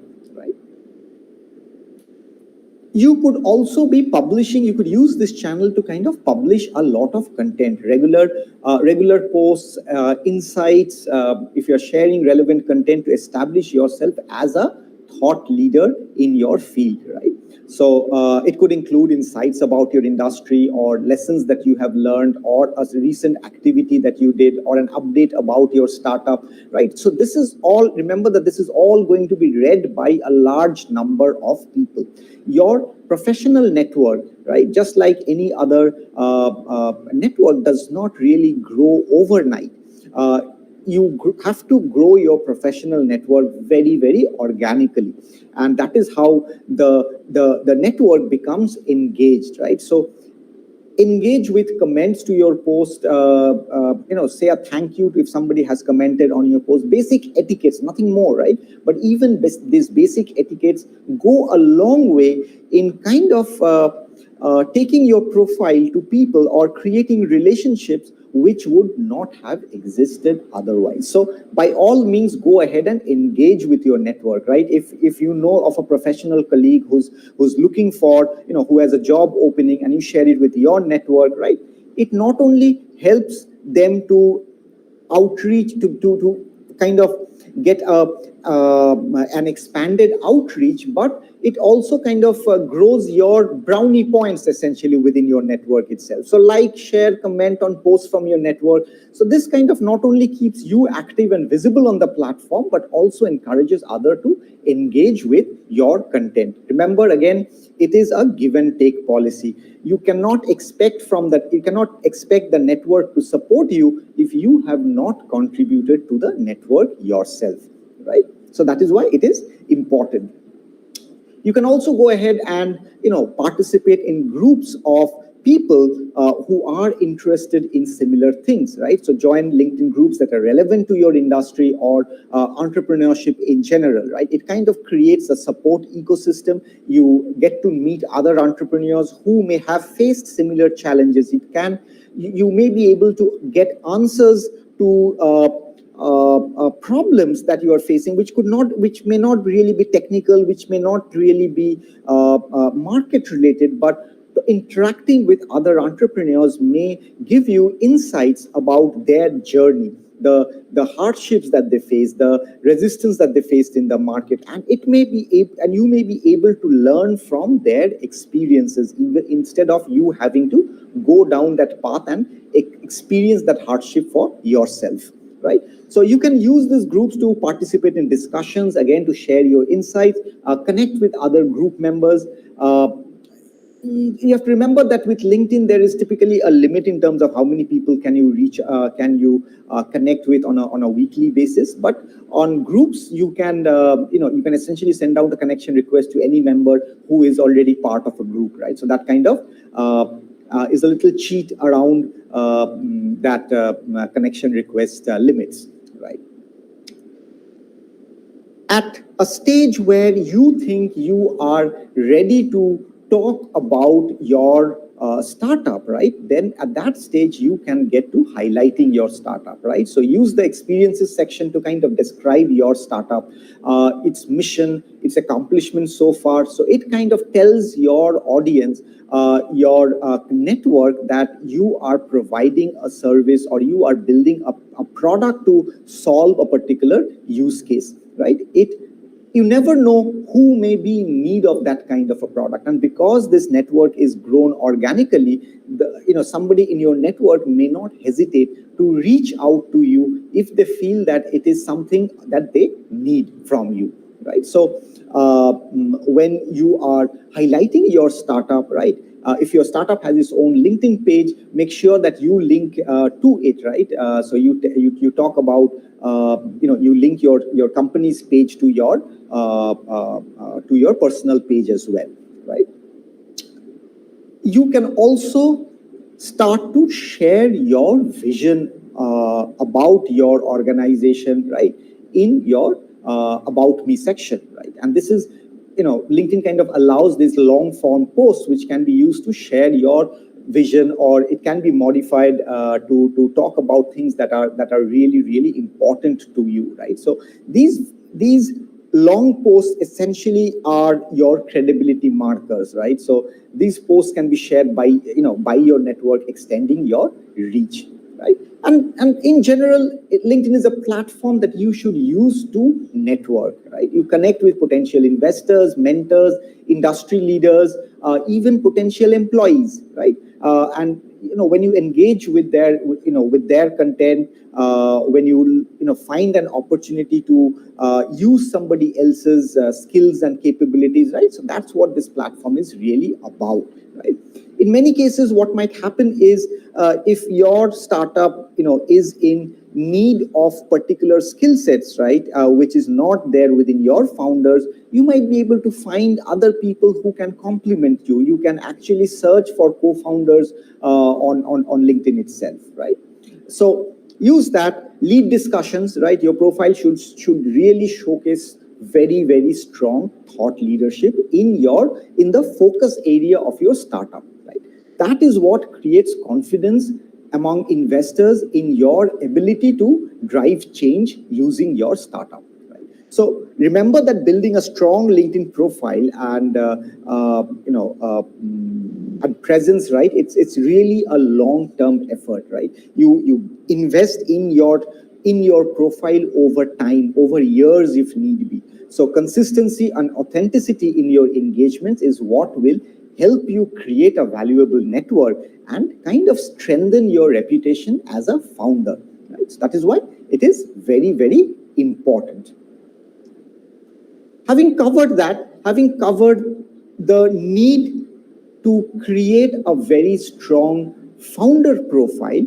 You could also be publishing, you could use this channel to kind of publish a lot of content, regular posts, insights, if you're sharing relevant content to establish yourself as a thought leader in your field, right? So it could include insights about your industry, or lessons that you have learned, or a recent activity that you did, or an update about your startup, right? So this is all, remember that this is all going to be read by a large number of people. Your professional network, right, just like any other network, does not really grow overnight. You have to grow your professional network very, very organically, and that is how the network becomes engaged, right? So engage with comments to your post. Say a thank you if somebody has commented on your post. Basic etiquettes, nothing more, right? But even these basic etiquettes go a long way in kind of taking your profile to people, or creating relationships which would not have existed otherwise. So by all means, go ahead and engage with your network, right? If you know of a professional colleague who's looking for, who has a job opening, and you share it with your network, right? It not only helps them to outreach, to kind of get an expanded outreach, but it also kind of grows your brownie points essentially within your network itself. So like, share, comment on posts from your network. So this kind of not only keeps you active and visible on the platform, but also encourages others to engage with your content. Remember, again, it is a give and take policy. You cannot expect the network to support you if you have not contributed to the network yourself, right? So that is why it is important. You can also go ahead and participate in groups of people who are interested in similar things, right? So join LinkedIn groups that are relevant to your industry, or entrepreneurship in general, right? It kind of creates a support ecosystem. You get to meet other entrepreneurs who may have faced similar challenges. You may be able to get answers to problems that you are facing, which may not really be technical, which may not really be market related, but So interacting with other entrepreneurs may give you insights about their journey, the hardships that they face, the resistance that they faced in the market, and you may be able to learn from their experiences, even instead of you having to go down that path and experience that hardship for yourself, right? So you can use these groups to participate in discussions, again, to share your insights, connect with other group members. You have to remember that with LinkedIn, there is typically a limit in terms of how many people can you reach, connect with on a weekly basis. But on groups, you can essentially send out a connection request to any member who is already part of a group, right? So that kind of is a little cheat around that connection request limits, right? At a stage where you think you are ready to talk about your startup, right? Then at that stage, you can get to highlighting your startup, right? So use the experiences section to kind of describe your startup, its mission, its accomplishments so far. So it kind of tells your audience, your network, that you are providing a service or you are building a product to solve a particular use case, right? You never know who may be in need of that kind of a product, and because this network is grown organically, somebody in your network may not hesitate to reach out to you if they feel that it is something that they need from you, right? So when you are highlighting your startup, right, if your startup has its own LinkedIn page, make sure that you link to it, right? So you talk about, you link your company's page to your personal page as well, right? You can also start to share your vision about your organization, right, in your About Me section, right? And this is, LinkedIn kind of allows these long form posts which can be used to share your vision, or it can be modified to talk about things that are really, really important to you, right? So these long posts essentially are your credibility markers, right? So these posts can be shared by your network, extending your reach, right? And in general, LinkedIn is a platform that you should use to network, right? You connect with potential investors, mentors, industry leaders, even potential employees, right? And when you engage with their content, when you find an opportunity to use somebody else's skills and capabilities, right? So that's what this platform is really about, right? In many cases, what might happen is, if your startup is in need of particular skill sets, right, which is not there within your founders, you might be able to find other people who can complement you. You can actually search for co-founders on LinkedIn itself, right? So use that. Lead discussions, right? Your profile should really showcase very, very strong thought leadership in the focus area of your startup, right? That is what creates confidence among investors in your ability to drive change using your startup, right? So remember that building a strong LinkedIn profile and and presence, right? It's really a long-term effort, right? You invest in your profile over time, over years if need be. So consistency and authenticity in your engagements is what will help you create a valuable network and kind of strengthen your reputation as a founder, right? So that is why it is very, very important. Having covered the need to create a very strong founder profile,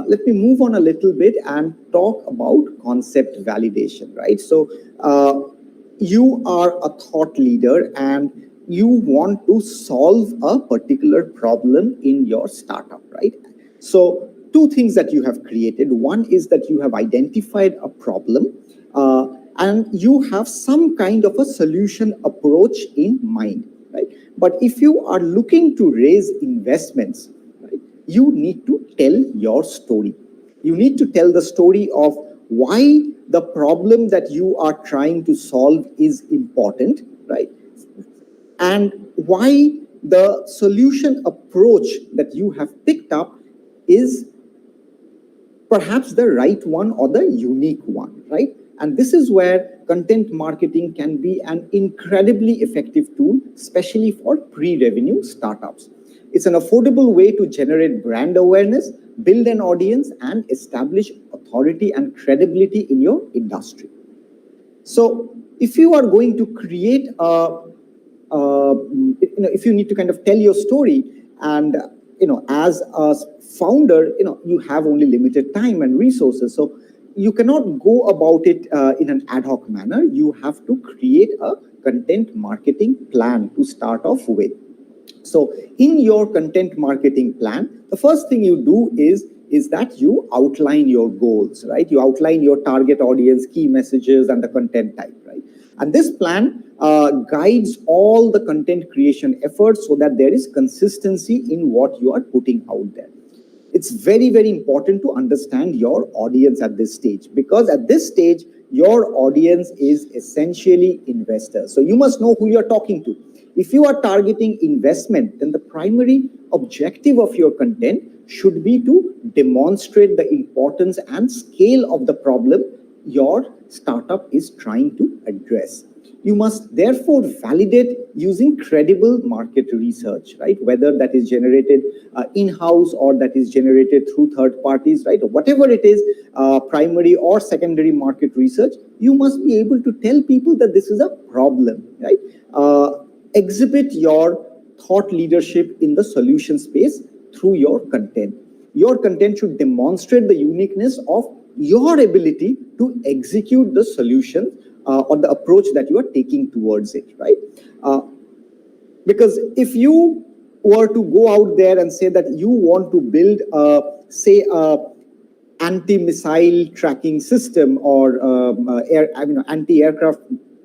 let me move on a little bit and talk about concept validation, right? So you are a thought leader and you want to solve a particular problem in your startup, right? So two things that you have created. One is that you have identified a problem, and you have some kind of a solution approach in mind, right? But if you are looking to raise investments, right, you need to tell your story. You need to tell the story of why the problem that you are trying to solve is important, right? And why the solution approach that you have picked up is perhaps the right one or the unique one, right? And this is where content marketing can be an incredibly effective tool, especially for pre-revenue startups. It's an affordable way to generate brand awareness, build an audience, and establish authority and credibility in your industry. So if you are going to create if you need to kind of tell your story, and as a founder, you have only limited time and resources, so you cannot go about it in an ad hoc manner. You have to create a content marketing plan to start off with. So in your content marketing plan, the first thing you do is that you outline your goals, right? You outline your target audience, key messages, and the content type, right? And this plan guides all the content creation efforts so that there is consistency in what you are putting out there. It's very, very important to understand your audience at this stage, because at this stage, your audience is essentially investors. So you must know who you're talking to. If you are targeting investment, then the primary objective of your content should be to demonstrate the importance and scale of the problem your startup is trying to address. You must therefore validate using credible market research, right? Whether that is generated in-house or that is generated through third parties, right? Or whatever it is, primary or secondary market research, you must be able to tell people that this is a problem, right? Exhibit your thought leadership in the solution space through your content. Your content should demonstrate the uniqueness of your ability to execute the solution or the approach that you are taking towards it, right? Because if you were to go out there and say that you want to build, say, anti-missile tracking system or anti-aircraft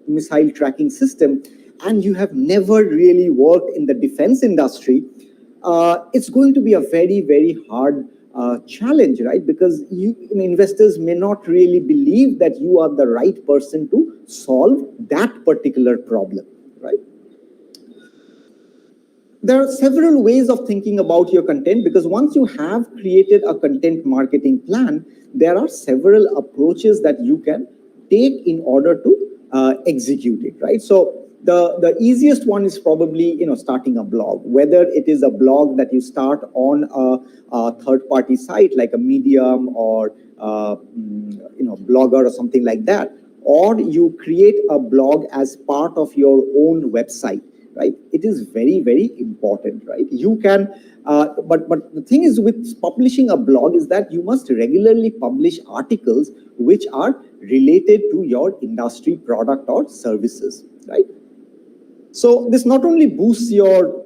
missile tracking system, and you have never really worked in the defense industry, it's going to be a very, very hard challenge, right? Because investors may not really believe that you are the right person to solve that particular problem, right? There are several ways of thinking about your content, because once you have created a content marketing plan, there are several approaches that you can take in order to execute it, right? So the easiest one is probably starting a blog, whether it is a blog that you start on a third-party site like a Medium or Blogger or something like that, or you create a blog as part of your own website, right? It is very, very important, right? You can, but the thing is with publishing a blog is that you must regularly publish articles which are related to your industry, product, or services, right? So this not only boosts your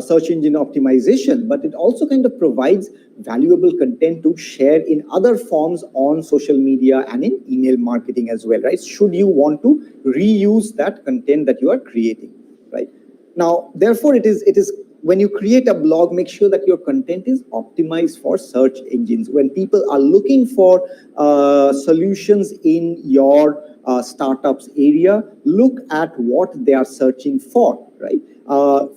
search engine optimization, but it also kind of provides valuable content to share in other forms on social media and in email marketing as well, right? Should you want to reuse that content that you are creating, right? Now, therefore, it is when you create a blog, make sure that your content is optimized for search engines. When people are looking for solutions in your startups area, look at what they are searching for, right?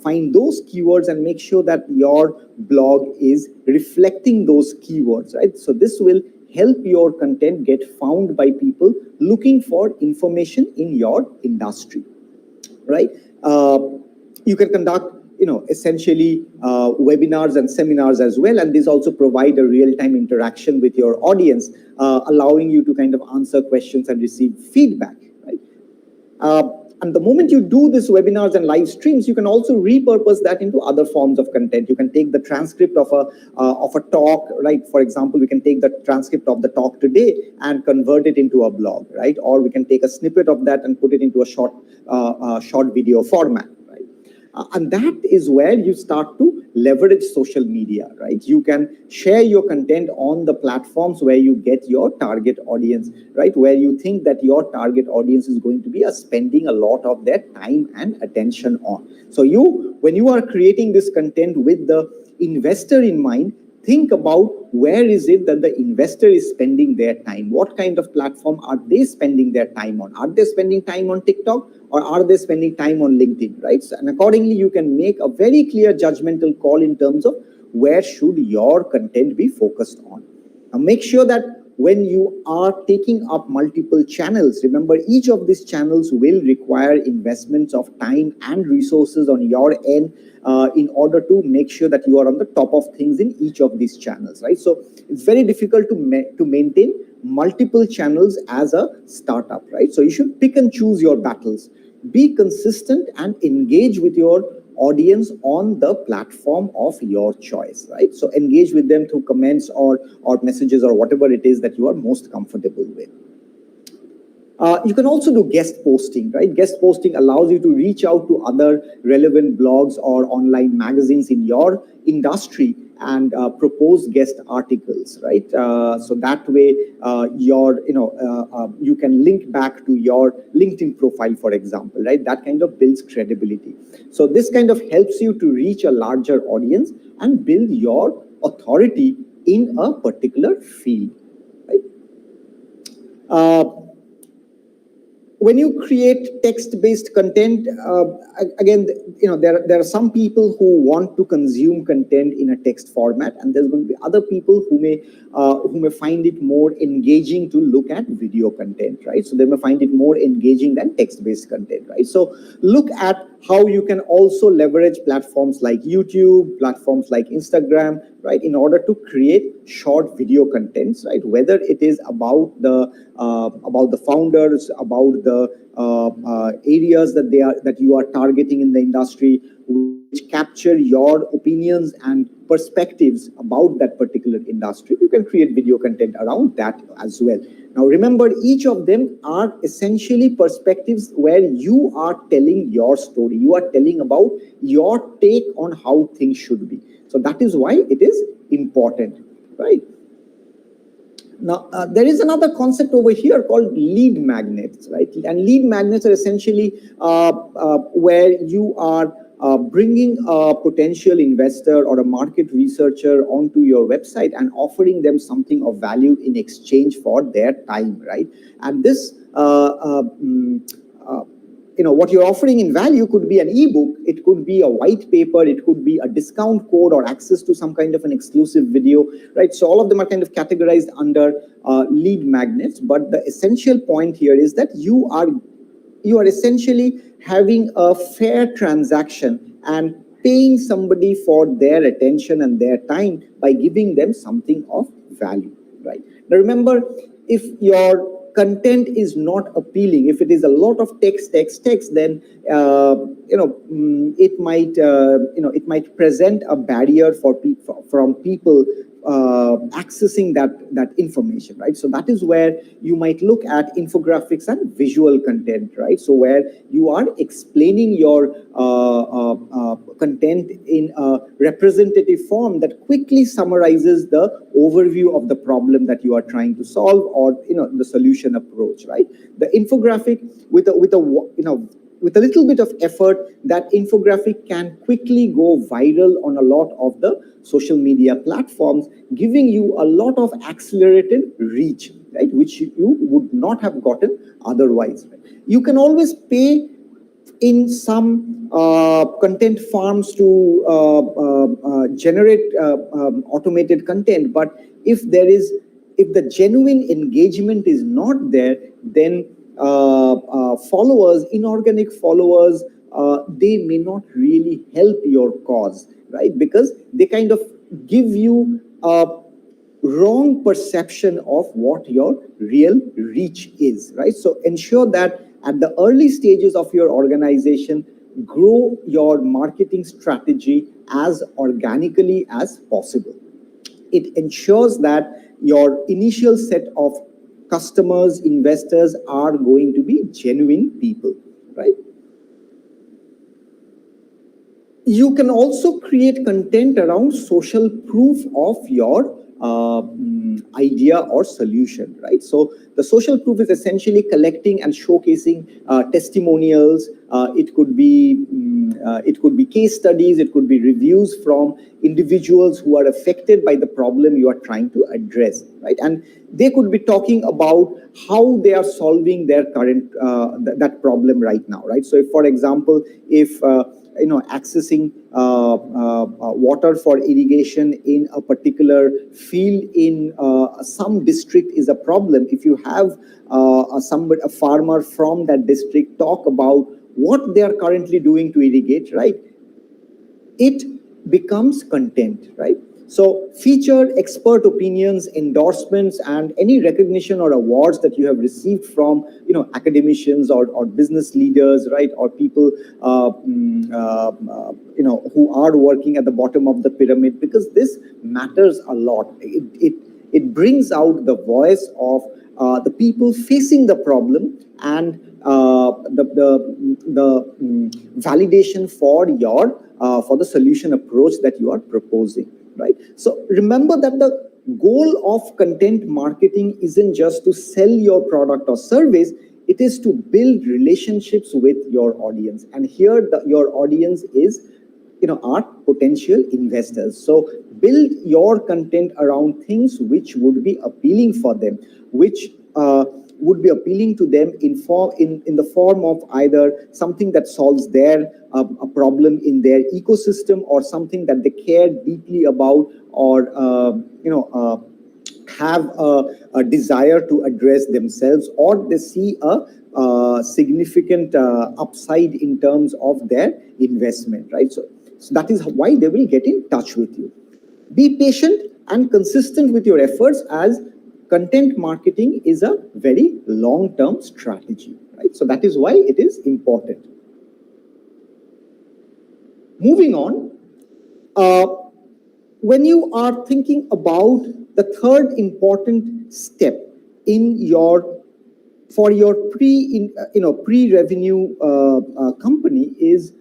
Find those keywords and make sure that your blog is reflecting those keywords, right? So this will help your content get found by people looking for information in your industry, right? You can conduct essentially webinars and seminars as well, and these also provide a real-time interaction with your audience, allowing you to kind of answer questions and receive feedback, right? And the moment you do this webinars and live streams, you can also repurpose that into other forms of content. You can take the transcript of a talk, right? For example, we can take the transcript of the talk today and convert it into a blog, right? Or we can take a snippet of that and put it into a short video format. And that is where you start to leverage social media, right? You can share your content on the platforms where you get your target audience, right? Where you think that your target audience is going to be spending a lot of their time and attention on. So when you are creating this content with the investor in mind, think about where is it that the investor is spending their time? What kind of platform are they spending their time on? Are they spending time on TikTok, or are they spending time on LinkedIn, right? So, and accordingly, you can make a very clear judgmental call in terms of where should your content be focused on. Now, make sure that when you are taking up multiple channels, remember each of these channels will require investments of time and resources on your end in order to make sure that you are on the top of things in each of these channels, right? So it's very difficult to maintain multiple channels as a startup, right? So you should pick and choose your battles. Be consistent and engage with your audience on the platform of your choice, right? So engage with them through comments or messages or whatever it is that you are most comfortable with. You can also do guest posting, right? Guest posting allows you to reach out to other relevant blogs or online magazines in your industry and propose guest articles, right? So that way, you can link back to your LinkedIn profile, for example, right? That kind of builds credibility. So this kind of helps you to reach a larger audience and build your authority in a particular field, right? When you create text-based content, again, there are some people who want to consume content in a text format, and there's going to be other people who may find it more engaging to look at video content, right? So they may find it more engaging than text-based content, right? So look at how you can also leverage platforms like YouTube, platforms like Instagram, right, in order to create short video contents, right? Whether it is about the founders, about the areas that you are targeting in the industry, which capture your opinions and perspectives about that particular industry. You can create video content around that as well. Now, remember, each of them are essentially perspectives where you are telling your story. You are telling about your take on how things should be. So that is why it is important, right? Now, there is another concept over here called lead magnets, right? And lead magnets are essentially where you are bringing a potential investor or a market researcher onto your website and offering them something of value in exchange for their time, right? And this, what you're offering in value could be an ebook, it could be a white paper, it could be a discount code or access to some kind of an exclusive video, right? So all of them are kind of categorized under lead magnets. But the essential point here is that you are essentially having a fair transaction and paying somebody for their attention and their time by giving them something of value, right? Now remember, if your content is not appealing, if it is a lot of text, then it might present a barrier from people accessing that information, right? So that is where you might look at infographics and visual content, right? So where you are explaining your content in a representative form that quickly summarizes the overview of the problem that you are trying to solve, or the solution approach, right? The infographic with a little bit of effort, that infographic can quickly go viral on a lot of the social media platforms, giving you a lot of accelerated reach, right, which you would not have gotten otherwise. Right? You can always pay in some content farms to generate automated content, but if the genuine engagement is not there, then followers, inorganic followers, they may not really help your cause, right? Because they kind of give you a wrong perception of what your real reach is, right? So ensure that at the early stages of your organization, grow your marketing strategy as organically as possible. It ensures that your initial set of customers, investors are going to be genuine people, right? You can also create content around social proof of your idea or solution, right? So the social proof is essentially collecting and showcasing testimonials, It could be case studies. It could be reviews from individuals who are affected by the problem you are trying to address, right? And they could be talking about how they are solving their current that problem right now, right? So, if, for example, if accessing water for irrigation in a particular field in some district is a problem, if you have a farmer from that district talk about what they are currently doing to irrigate, right, it becomes content, right? So featured expert opinions, endorsements, and any recognition or awards that you have received from academicians or business leaders, right, or people who are working at the bottom of the pyramid, because this matters a lot. It brings out the voice of the people facing the problem and the validation for the solution approach that you are proposing, right? So remember that the goal of content marketing isn't just to sell your product or service. It is to build relationships with your audience, and here your audience is are potential investors. So build your content around things which would be appealing for them, which would be appealing to them in the form of either something that solves their a problem in their ecosystem, or something that they care deeply about, or have a desire to address themselves, or they see a significant upside in terms of their investment, right? So that is why they will get in touch with you. Be patient and consistent with your efforts, as content marketing is a very long-term strategy, right? So that is why it is important. Moving on, when you are thinking about the third important step for your pre-revenue company is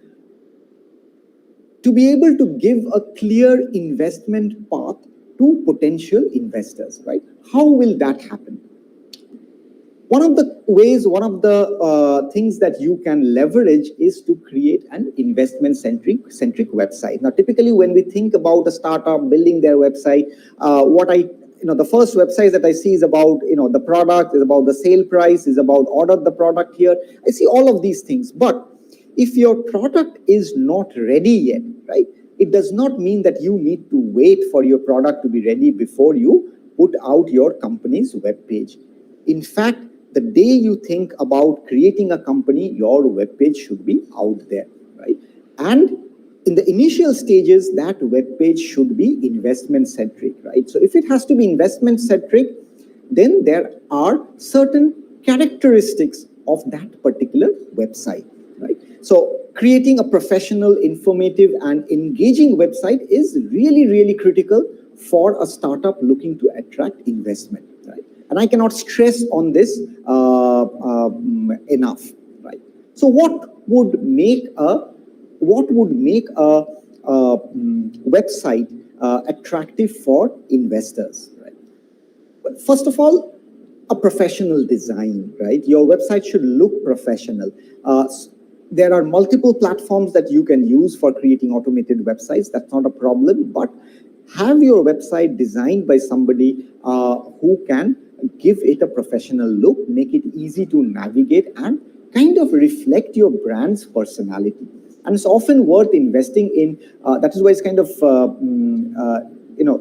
to be able to give a clear investment path to potential investors, right? How will that happen? One of the things that you can leverage is to create an investment-centric website. Now, typically, when we think about a startup building their website, the first website that I see is about, the product, is about the sale price, is about order the product here. I see all of these things. But if your product is not ready yet, right, it does not mean that you need to wait for your product to be ready before you put out your company's webpage. In fact, the day you think about creating a company, your webpage should be out there, right? And in the initial stages, that webpage should be investment-centric, right? So if it has to be investment-centric, then there are certain characteristics of that particular website, right? So creating a professional, informative, and engaging website is really, really critical for a startup looking to attract investment, right? And I cannot stress on this enough, right? So what would make a website attractive for investors, right? But first of all, a professional design, right? Your website should look professional. There are multiple platforms that you can use for creating automated websites. That's not a problem, but have your website designed by somebody who can give it a professional look, make it easy to navigate, and kind of reflect your brand's personality. And it's often worth investing in. That is why it's kind of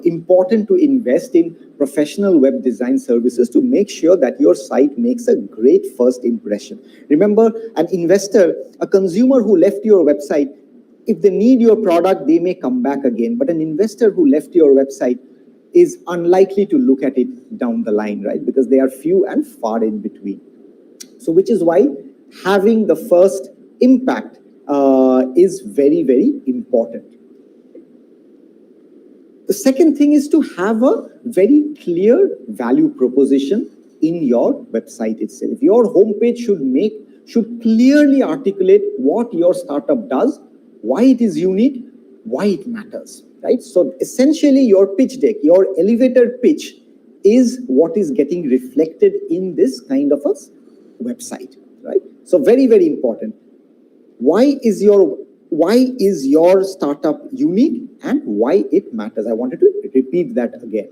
important to invest in professional web design services to make sure that your site makes a great first impression. Remember, an investor, a consumer who left your website, if they need your product, they may come back again. But an investor who left your website is unlikely to look at it down the line, right? Because they are few and far in between. So which is why having the first impact is very, very important. The second thing is to have a very clear value proposition in your website itself. Your homepage should clearly articulate what your startup does, why it is unique, why it matters, right? So essentially your pitch deck, your elevator pitch is what is getting reflected in this kind of a website, right? So very, very important. why is your startup unique and why it matters. I wanted to repeat that again.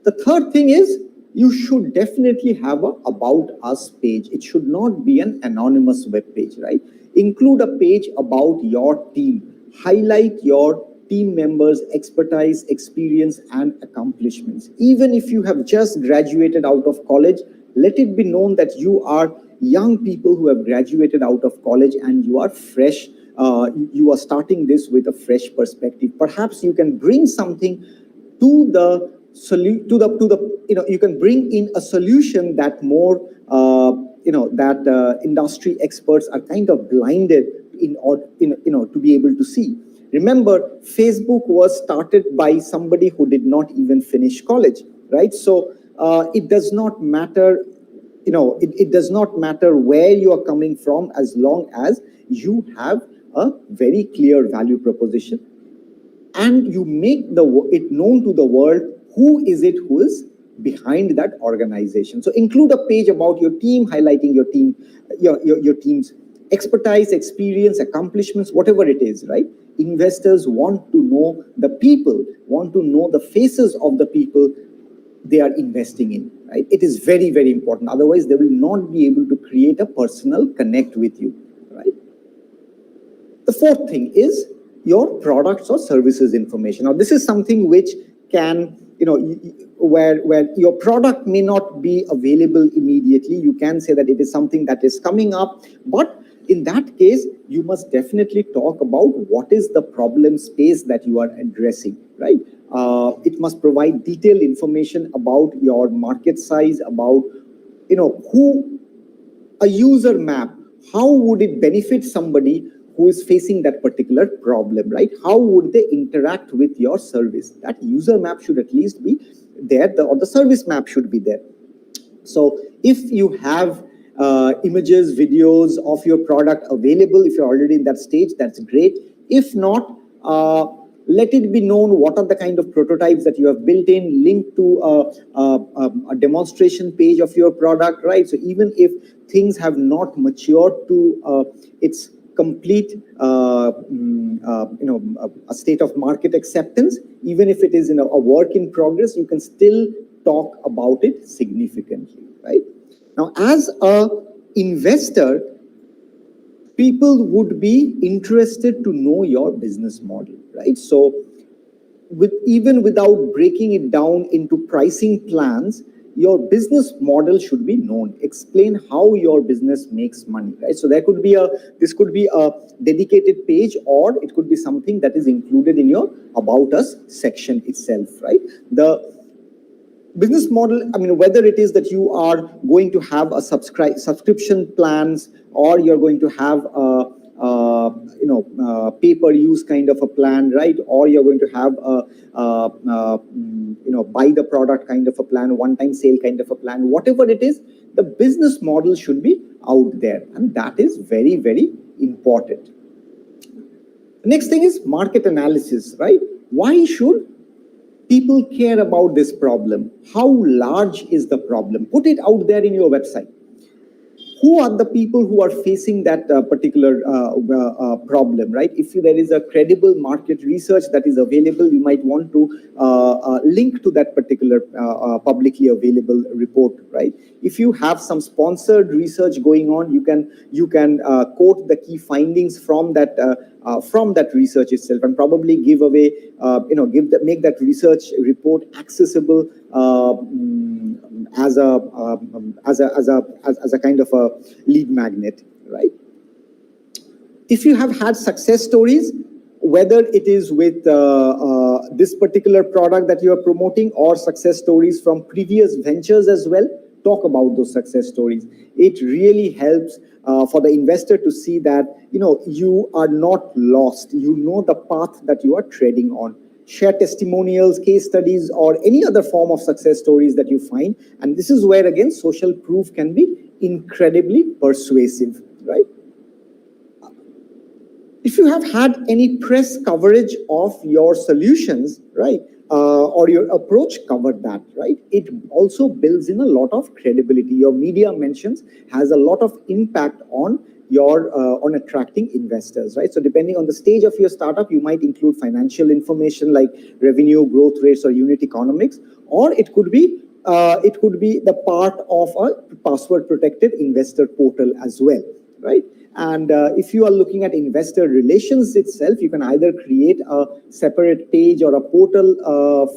The third thing is you should definitely have a about us page. It should not be an anonymous web page, right? Include a page about your team. Highlight your team members' expertise, experience, and accomplishments. Even if you have just graduated out of college, let it be known that you are young people who have graduated out of college and you are fresh. You are starting this with a fresh perspective. Perhaps you can bring something to the you can bring in a solution that more industry experts are kind of blinded in order to be able to see. Remember, Facebook was started by somebody who did not even finish college, right? So it does not matter, it does not matter where you are coming from, as long as you have a very clear value proposition and you make it known to the world who is it who is behind that organization. So include a page about your team, highlighting your team, your team's expertise, experience, accomplishments, whatever it is, right? Investors want to know the people, want to know the faces of the people they are investing in, right? It is very, very important. Otherwise, they will not be able to create a personal connect with you, right? The fourth thing is your products or services information. Now, this is something which can, where your product may not be available immediately. You can say that it is something that is coming up, but in that case, you must definitely talk about what is the problem space that you are addressing, right? It must provide detailed information about your market size, about, who a user map, how would it benefit somebody who is facing that particular problem, right? How would they interact with your service? That user map should at least be there, or the service map should be there. So if you have images, videos of your product available, if you're already in that stage, that's great. If not, let it be known what are the kind of prototypes that you have built in, link to a demonstration page of your product, right? So even if things have not matured to its complete a state of market acceptance, even if it is a work in progress, you can still talk about it significantly, right? Now, as a investor, people would be interested to know your business model, right? So even without breaking it down into pricing plans, your business model should be known. Explain how your business makes money, right? So this could be a dedicated page, or it could be something that is included in your About Us section itself, right? The business model, whether it is that you are going to have a subscription plans, or you're going to have a pay-per-use kind of a plan, right? Or you're going to have buy the product kind of a plan, one-time sale kind of a plan, whatever it is, the business model should be out there, and that is very, very important. The next thing is market analysis, right? Why should people care about this problem? How large is the problem? Put it out there in your website. Who are the people who are facing that particular problem, right? If there is a credible market research that is available, you might want to link to that particular publicly available report, right? If you have some sponsored research going on, you can quote the key findings from that research itself, and probably give away, make that research report accessible as a kind of a lead magnet, right? If you have had success stories, whether it is with this particular product that you are promoting, or success stories from previous ventures as well, talk about those success stories. It really helps for the investor to see that you are not lost. You know the path that you are treading on. Share testimonials, case studies, or any other form of success stories that you find. And this is where, again, social proof can be incredibly persuasive, right? If you have had any press coverage of your solutions, right, or your approach covered that, right, it also builds in a lot of credibility. Your media mentions has a lot of impact on on attracting investors, right? So depending on the stage of your startup, you might include financial information like revenue, growth rates, or unit economics, or it could be the part of a password protected investor portal as well, right? And if you are looking at investor relations itself, you can either create a separate page or a portal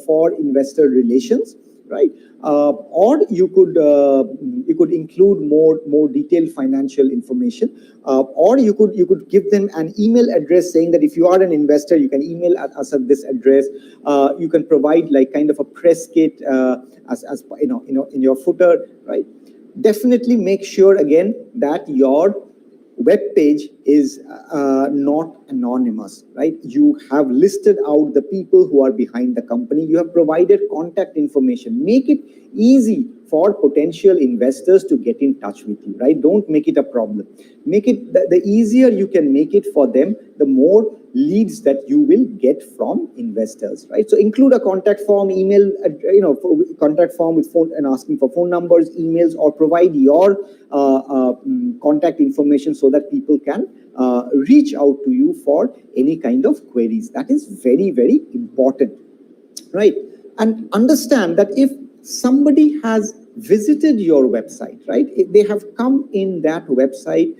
for investor relations, right? Or you could include more detailed financial information, or you could give them an email address saying that if you are an investor, you can email us at this address. You can provide like kind of a press kit as in your footer, right? Definitely make sure again that your web page is not anonymous, right? You have listed out the people who are behind the company. You have provided contact information. Make it easy for potential investors to get in touch with you, right? Don't make it a problem. Make it the easier you can make it for them, the more leads that you will get from investors, right? So include a contact form, email, contact form with phone and asking for phone numbers, emails, or provide your contact information so that people can reach out to you for any kind of queries. That is very, very important, right? And understand that if somebody has visited your website, right, if they have come in that website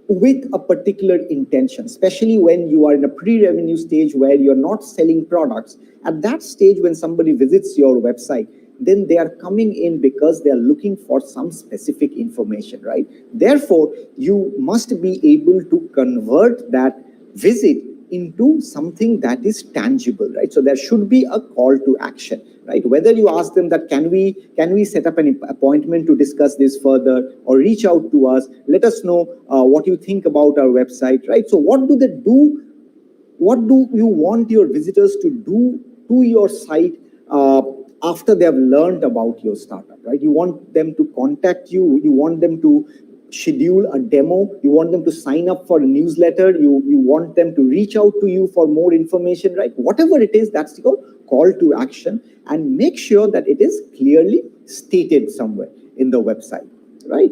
with a particular intention, especially when you are in a pre-revenue stage where you're not selling products, at that stage when somebody visits your website, then they are coming in because they are looking for some specific information, right? Therefore, you must be able to convert that visit into something that is tangible, right? So there should be a call to action, right? Whether you ask them that can we set up an appointment to discuss this further, or reach out to us, let us know what you think about our website, right? So what do they do? What do you want your visitors to do to your site after they have learned about your startup, right? You want them to contact you. You want them to schedule a demo. You want them to sign up for a newsletter. You want them to reach out to you for more information, right? Whatever it is, that's your call to action, and make sure that it is clearly stated somewhere in the website, right?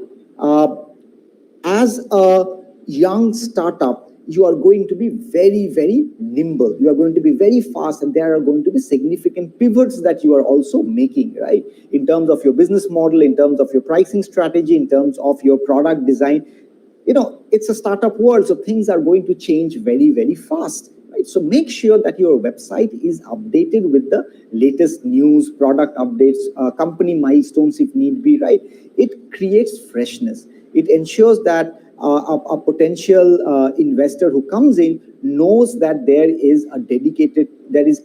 As a young startup, you are going to be very, very nimble. You are going to be very fast, and there are going to be significant pivots that you are also making, right? In terms of your business model, in terms of your pricing strategy, in terms of your product design. It's a startup world, so things are going to change very, very fast, right? So make sure that your website is updated with the latest news, product updates, company milestones if need be, right? It creates freshness. It ensures that a potential investor who comes in knows that there is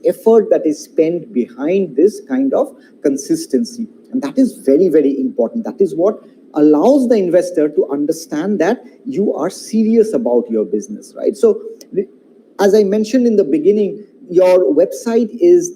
effort that is spent behind this kind of consistency. And that is very, very important. That is what allows the investor to understand that you are serious about your business, right? So as I mentioned in the beginning, your website is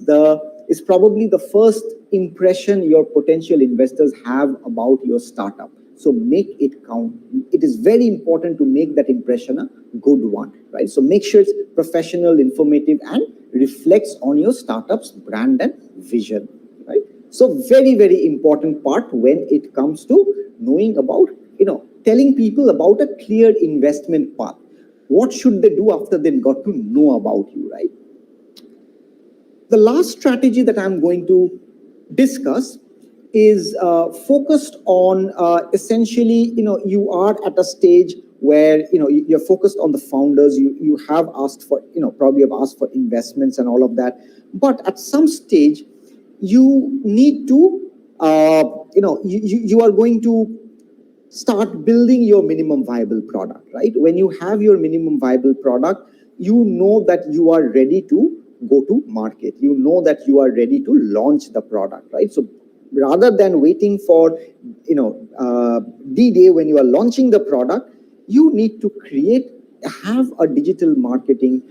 probably the first impression your potential investors have about your startup. So make it count. It is very important to make that impression a good one, right? So make sure it's professional, informative, and reflects on your startup's brand and vision, right? So very, very important part when it comes to knowing about, telling people about a clear investment path. What should they do after they got to know about you, right? The last strategy that I'm going to discuss is focused on essentially, you are at a stage where, you're focused on the founders. You have asked for, probably have asked for investments and all of that. But at some stage, you need to, you are going to start building your minimum viable product, right? When you have your minimum viable product, you know that you are ready to go to market. You know that you are ready to launch the product, right? So rather than waiting for, D-Day when you are launching the product, you need to have a digital marketing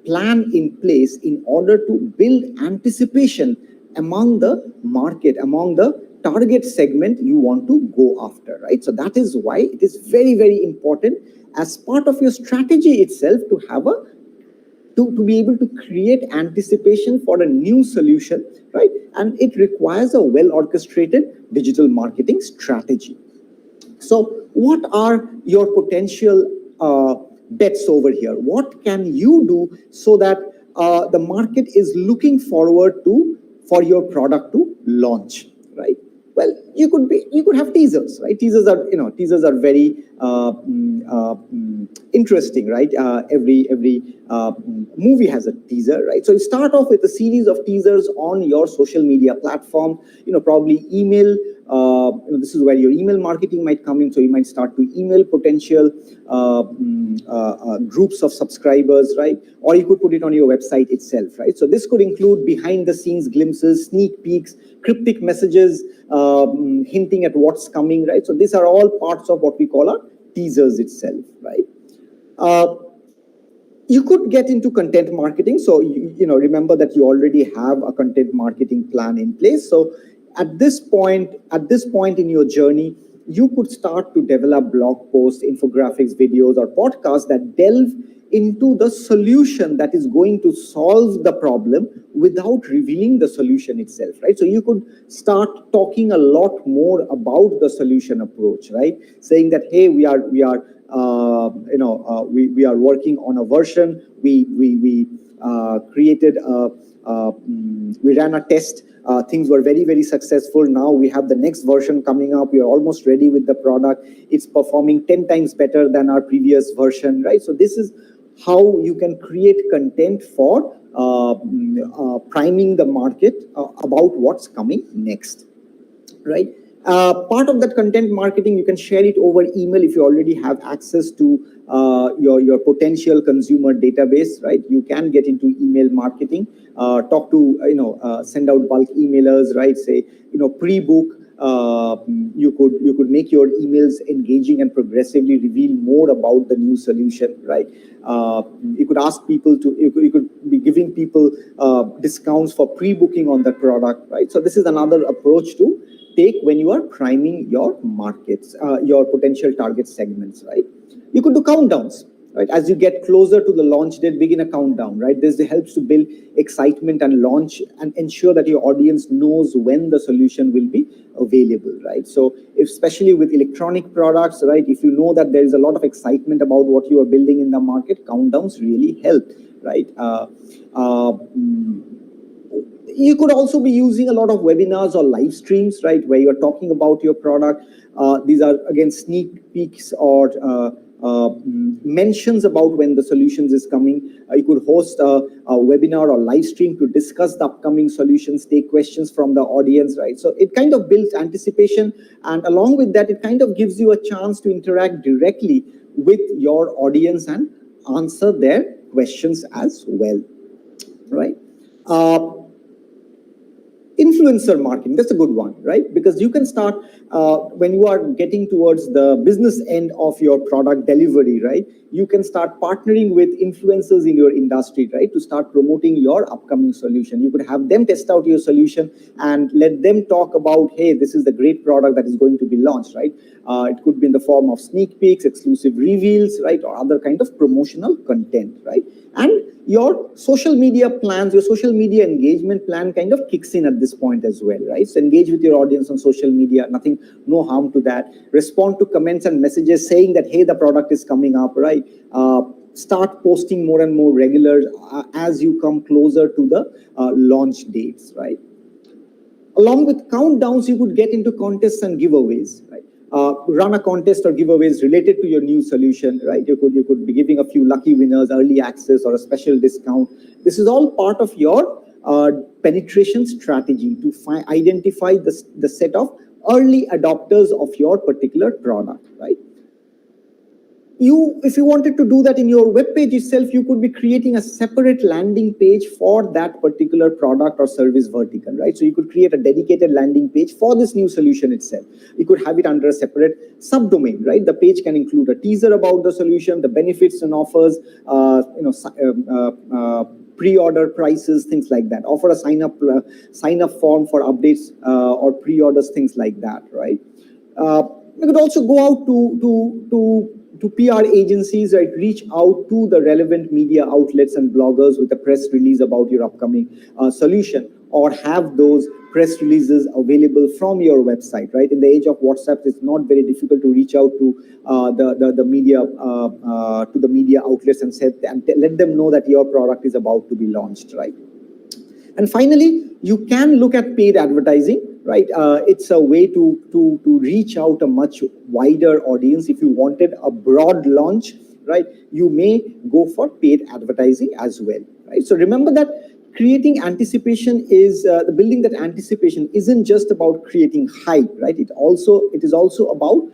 plan in place in order to build anticipation among the market, among the target segment you want to go after, right? So that is why it is very, very important as part of your strategy itself to have to be able to create anticipation for a new solution, right? And it requires a well-orchestrated digital marketing strategy. So what are your potential bets over here? What can you do so that the market is looking forward to for your product to launch, right? Well, you could have teasers, right? Teasers are very interesting, right? Every movie has a teaser, right? So you start off with a series of teasers on your social media platform, probably email. This is where your email marketing might come in. So you might start to email potential groups of subscribers, right? Or you could put it on your website itself, right? So this could include behind the scenes glimpses, sneak peeks, cryptic messages, hinting at what's coming, right? So these are all parts of what we call our teasers itself, right? You could get into content marketing. So, remember that you already have a content marketing plan in place. So at this point in your journey, you could start to develop blog posts, infographics, videos, or podcasts that delve into the solution that is going to solve the problem without revealing the solution itself, right? So you could start talking a lot more about the solution approach, right? Saying that, hey, we are working on a version. We created we ran a test. Things were very, very successful. Now we have the next version coming up. We are almost ready with the product. It's performing 10 times better than our previous version, right? So this is how you can create content for priming the market about what's coming next, right? Part of that content marketing, you can share it over email if you already have access to your potential consumer database, right? You can get into email marketing, talk to, send out bulk emailers, right? Say, pre-book. You could make your emails engaging and progressively reveal more about the new solution, right? You could ask people to, you could be giving people discounts for pre-booking on the product, right? So this is another approach to take when you are priming your markets, your potential target segments, right? You could do countdowns, right? As you get closer to the launch date, begin a countdown, right? This helps to build excitement and launch and ensure that your audience knows when the solution will be available, right? So especially with electronic products, right? If you know that there is a lot of excitement about what you are building in the market, countdowns really help, right? You could also be using a lot of webinars or live streams, right, where you're talking about your product. These are, again, sneak peeks or mentions about when the solutions is coming. You could host a webinar or live stream to discuss the upcoming solutions, take questions from the audience, right? So it kind of builds anticipation, and along with that, it kind of gives you a chance to interact directly with your audience and answer their questions as well, right? Influencer marketing, that's a good one, right? Because you can start when you are getting towards the business end of your product delivery, right? You can start partnering with influencers in your industry, right? To start promoting your upcoming solution. You could have them test out your solution and let them talk about, hey, this is the great product that is going to be launched, right? It could be in the form of sneak peeks, exclusive reveals, right? Or other kind of promotional content, right? And your social media plans, your social media engagement plan kind of kicks in at this point as well, right? So engage with your audience on social media, no harm to that. Respond to comments and messages saying that, hey, the product is coming up, right? Start posting more and more regular as you come closer to the launch dates, right? Along with countdowns, you could get into contests and giveaways, right? Run a contest or giveaways related to your new solution, right? You could be giving a few lucky winners early access or a special discount. This is all part of your penetration strategy to identify the set of early adopters of your particular product, right? If you wanted to do that in your web page itself, you could be creating a separate landing page for that particular product or service vertical, right? So you could create a dedicated landing page for this new solution itself. You could have it under a separate subdomain, right? The page can include a teaser about the solution, the benefits and offers, pre-order prices, things like that. Offer a sign up form for updates or pre-orders, things like that, right? You could also go out to PR agencies, right? Reach out to the relevant media outlets and bloggers with a press release about your upcoming solution. or have those press releases available from your website, right? In the age of WhatsApp, it's not very difficult to reach out to the media to the media outlets and let them know that your product is about to be launched, right? And finally, you can look at paid advertising, right? It's a way to reach out a much wider audience. If you wanted a broad launch, right, you may go for paid advertising as well, right? So remember that creating anticipation is building that anticipation isn't just about creating hype, right? It is also about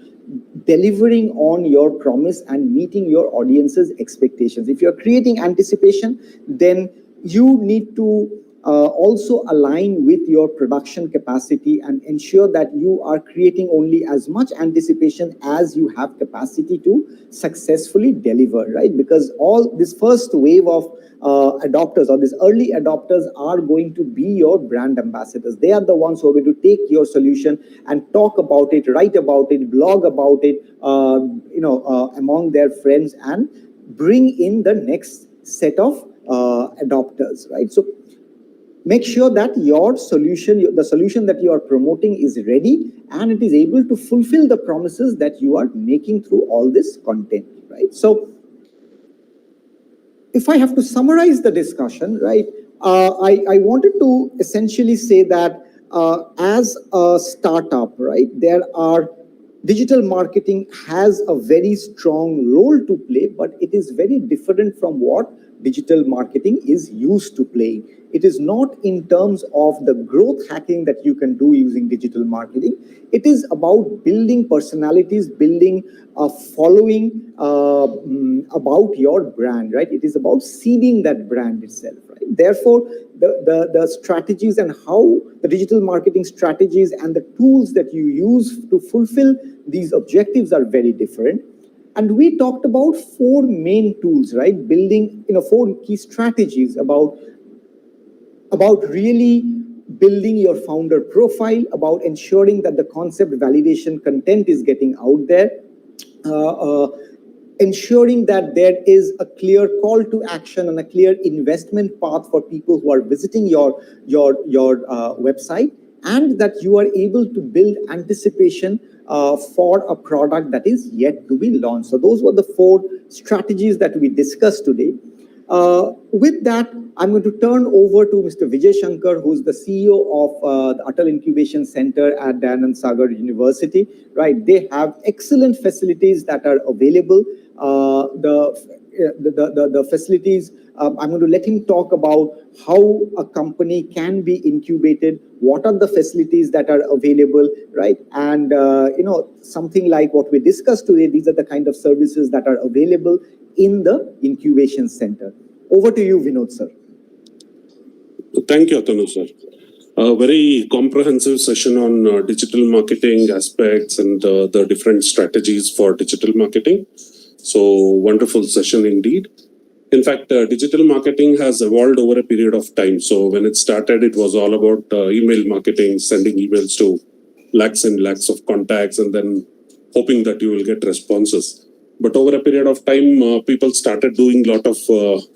delivering on your promise and meeting your audience's expectations. If you're creating anticipation, then you need to also align with your production capacity and ensure that you are creating only as much anticipation as you have capacity to successfully deliver, right? Because all this first wave of adopters or these early adopters are going to be your brand ambassadors. They are the ones who are going to take your solution and talk about it, write about it, blog about it, among their friends and bring in the next set of adopters, right? So make sure that your solution, the solution that you are promoting is ready and it is able to fulfill the promises that you are making through all this content, right? So if I have to summarize the discussion, right, I wanted to essentially say that as a startup, right, digital marketing has a very strong role to play, but it is very different from what digital marketing is used to playing. It is not in terms of the growth hacking that you can do using digital marketing. It is about building personalities, building a following about your brand, right? It is about seeding that brand itself, right? Therefore, the strategies and how the digital marketing strategies and the tools that you use to fulfill these objectives are very different. And we talked about four main tools, right? Building, four key strategies about really building your founder profile, about ensuring that the concept validation content is getting out there, ensuring that there is a clear call to action and a clear investment path for people who are visiting your website, and that you are able to build anticipation for a product that is yet to be launched. So those were the four strategies that we discussed today. With that, I'm going to turn over to Mr. Vijay Shankar, who's the CEO of the Atal Incubation Center at Dayanand Sagar University. Right, they have excellent facilities that are available. The facilities, I'm going to let him talk about how a company can be incubated, what are the facilities that are available, right? And, something like what we discussed today, these are the kind of services that are available in the incubation center. Over to you, Vinod, sir. Thank you, Atanu, sir. A very comprehensive session on digital marketing aspects and the different strategies for digital marketing. So wonderful session indeed. In fact, digital marketing has evolved over a period of time. So when it started, it was all about email marketing, sending emails to lakhs and lakhs of contacts and then hoping that you will get responses. But over a period of time, people started doing a lot of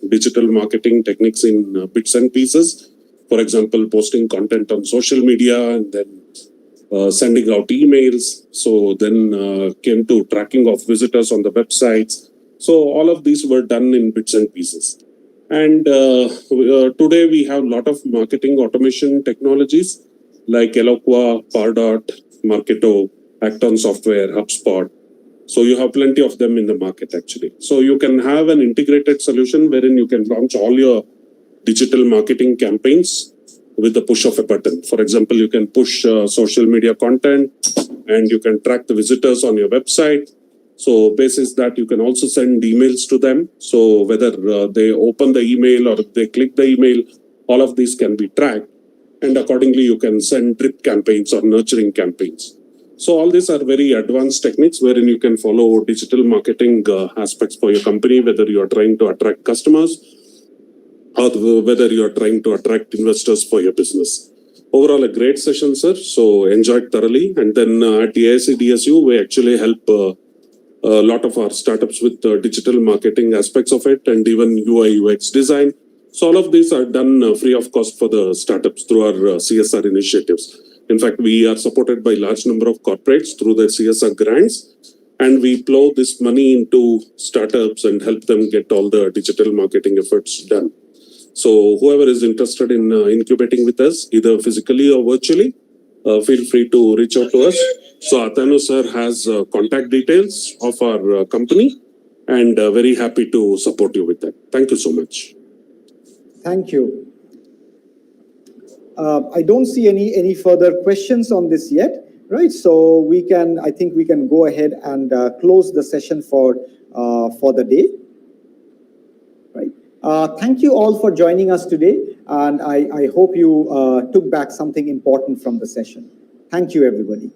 digital marketing techniques in bits and pieces. For example, posting content on social media and then sending out emails. So then came to tracking of visitors on the websites. So all of these were done in bits and pieces. And today we have a lot of marketing automation technologies like Eloqua, Pardot, Marketo, Acton Software, HubSpot. So you have plenty of them in the market actually. So you can have an integrated solution wherein you can launch all your digital marketing campaigns with the push of a button. For example, you can push social media content and you can track the visitors on your website. So basis that you can also send emails to them. So whether they open the email or they click the email, all of these can be tracked. And accordingly, you can send drip campaigns or nurturing campaigns. So all these are very advanced techniques wherein you can follow digital marketing aspects for your company, whether you are trying to attract customers or whether you are trying to attract investors for your business. Overall, a great session, sir. So enjoyed thoroughly. And then at the AIC DSU, we actually help a lot of our startups with digital marketing aspects of it and even UI UX design. So all of these are done free of cost for the startups through our CSR initiatives. In fact, we are supported by large number of corporates through their CSR grants, and we plow this money into startups and help them get all the digital marketing efforts done. So whoever is interested in incubating with us, either physically or virtually, feel free to reach out to us. So Atanu sir has contact details of our company, and very happy to support you with that. Thank you so much. Thank you. I don't see any further questions on this yet, right? So I think we can go ahead and close the session for the day, right? Thank you all for joining us today, and I hope you took back something important from the session. Thank you, everybody.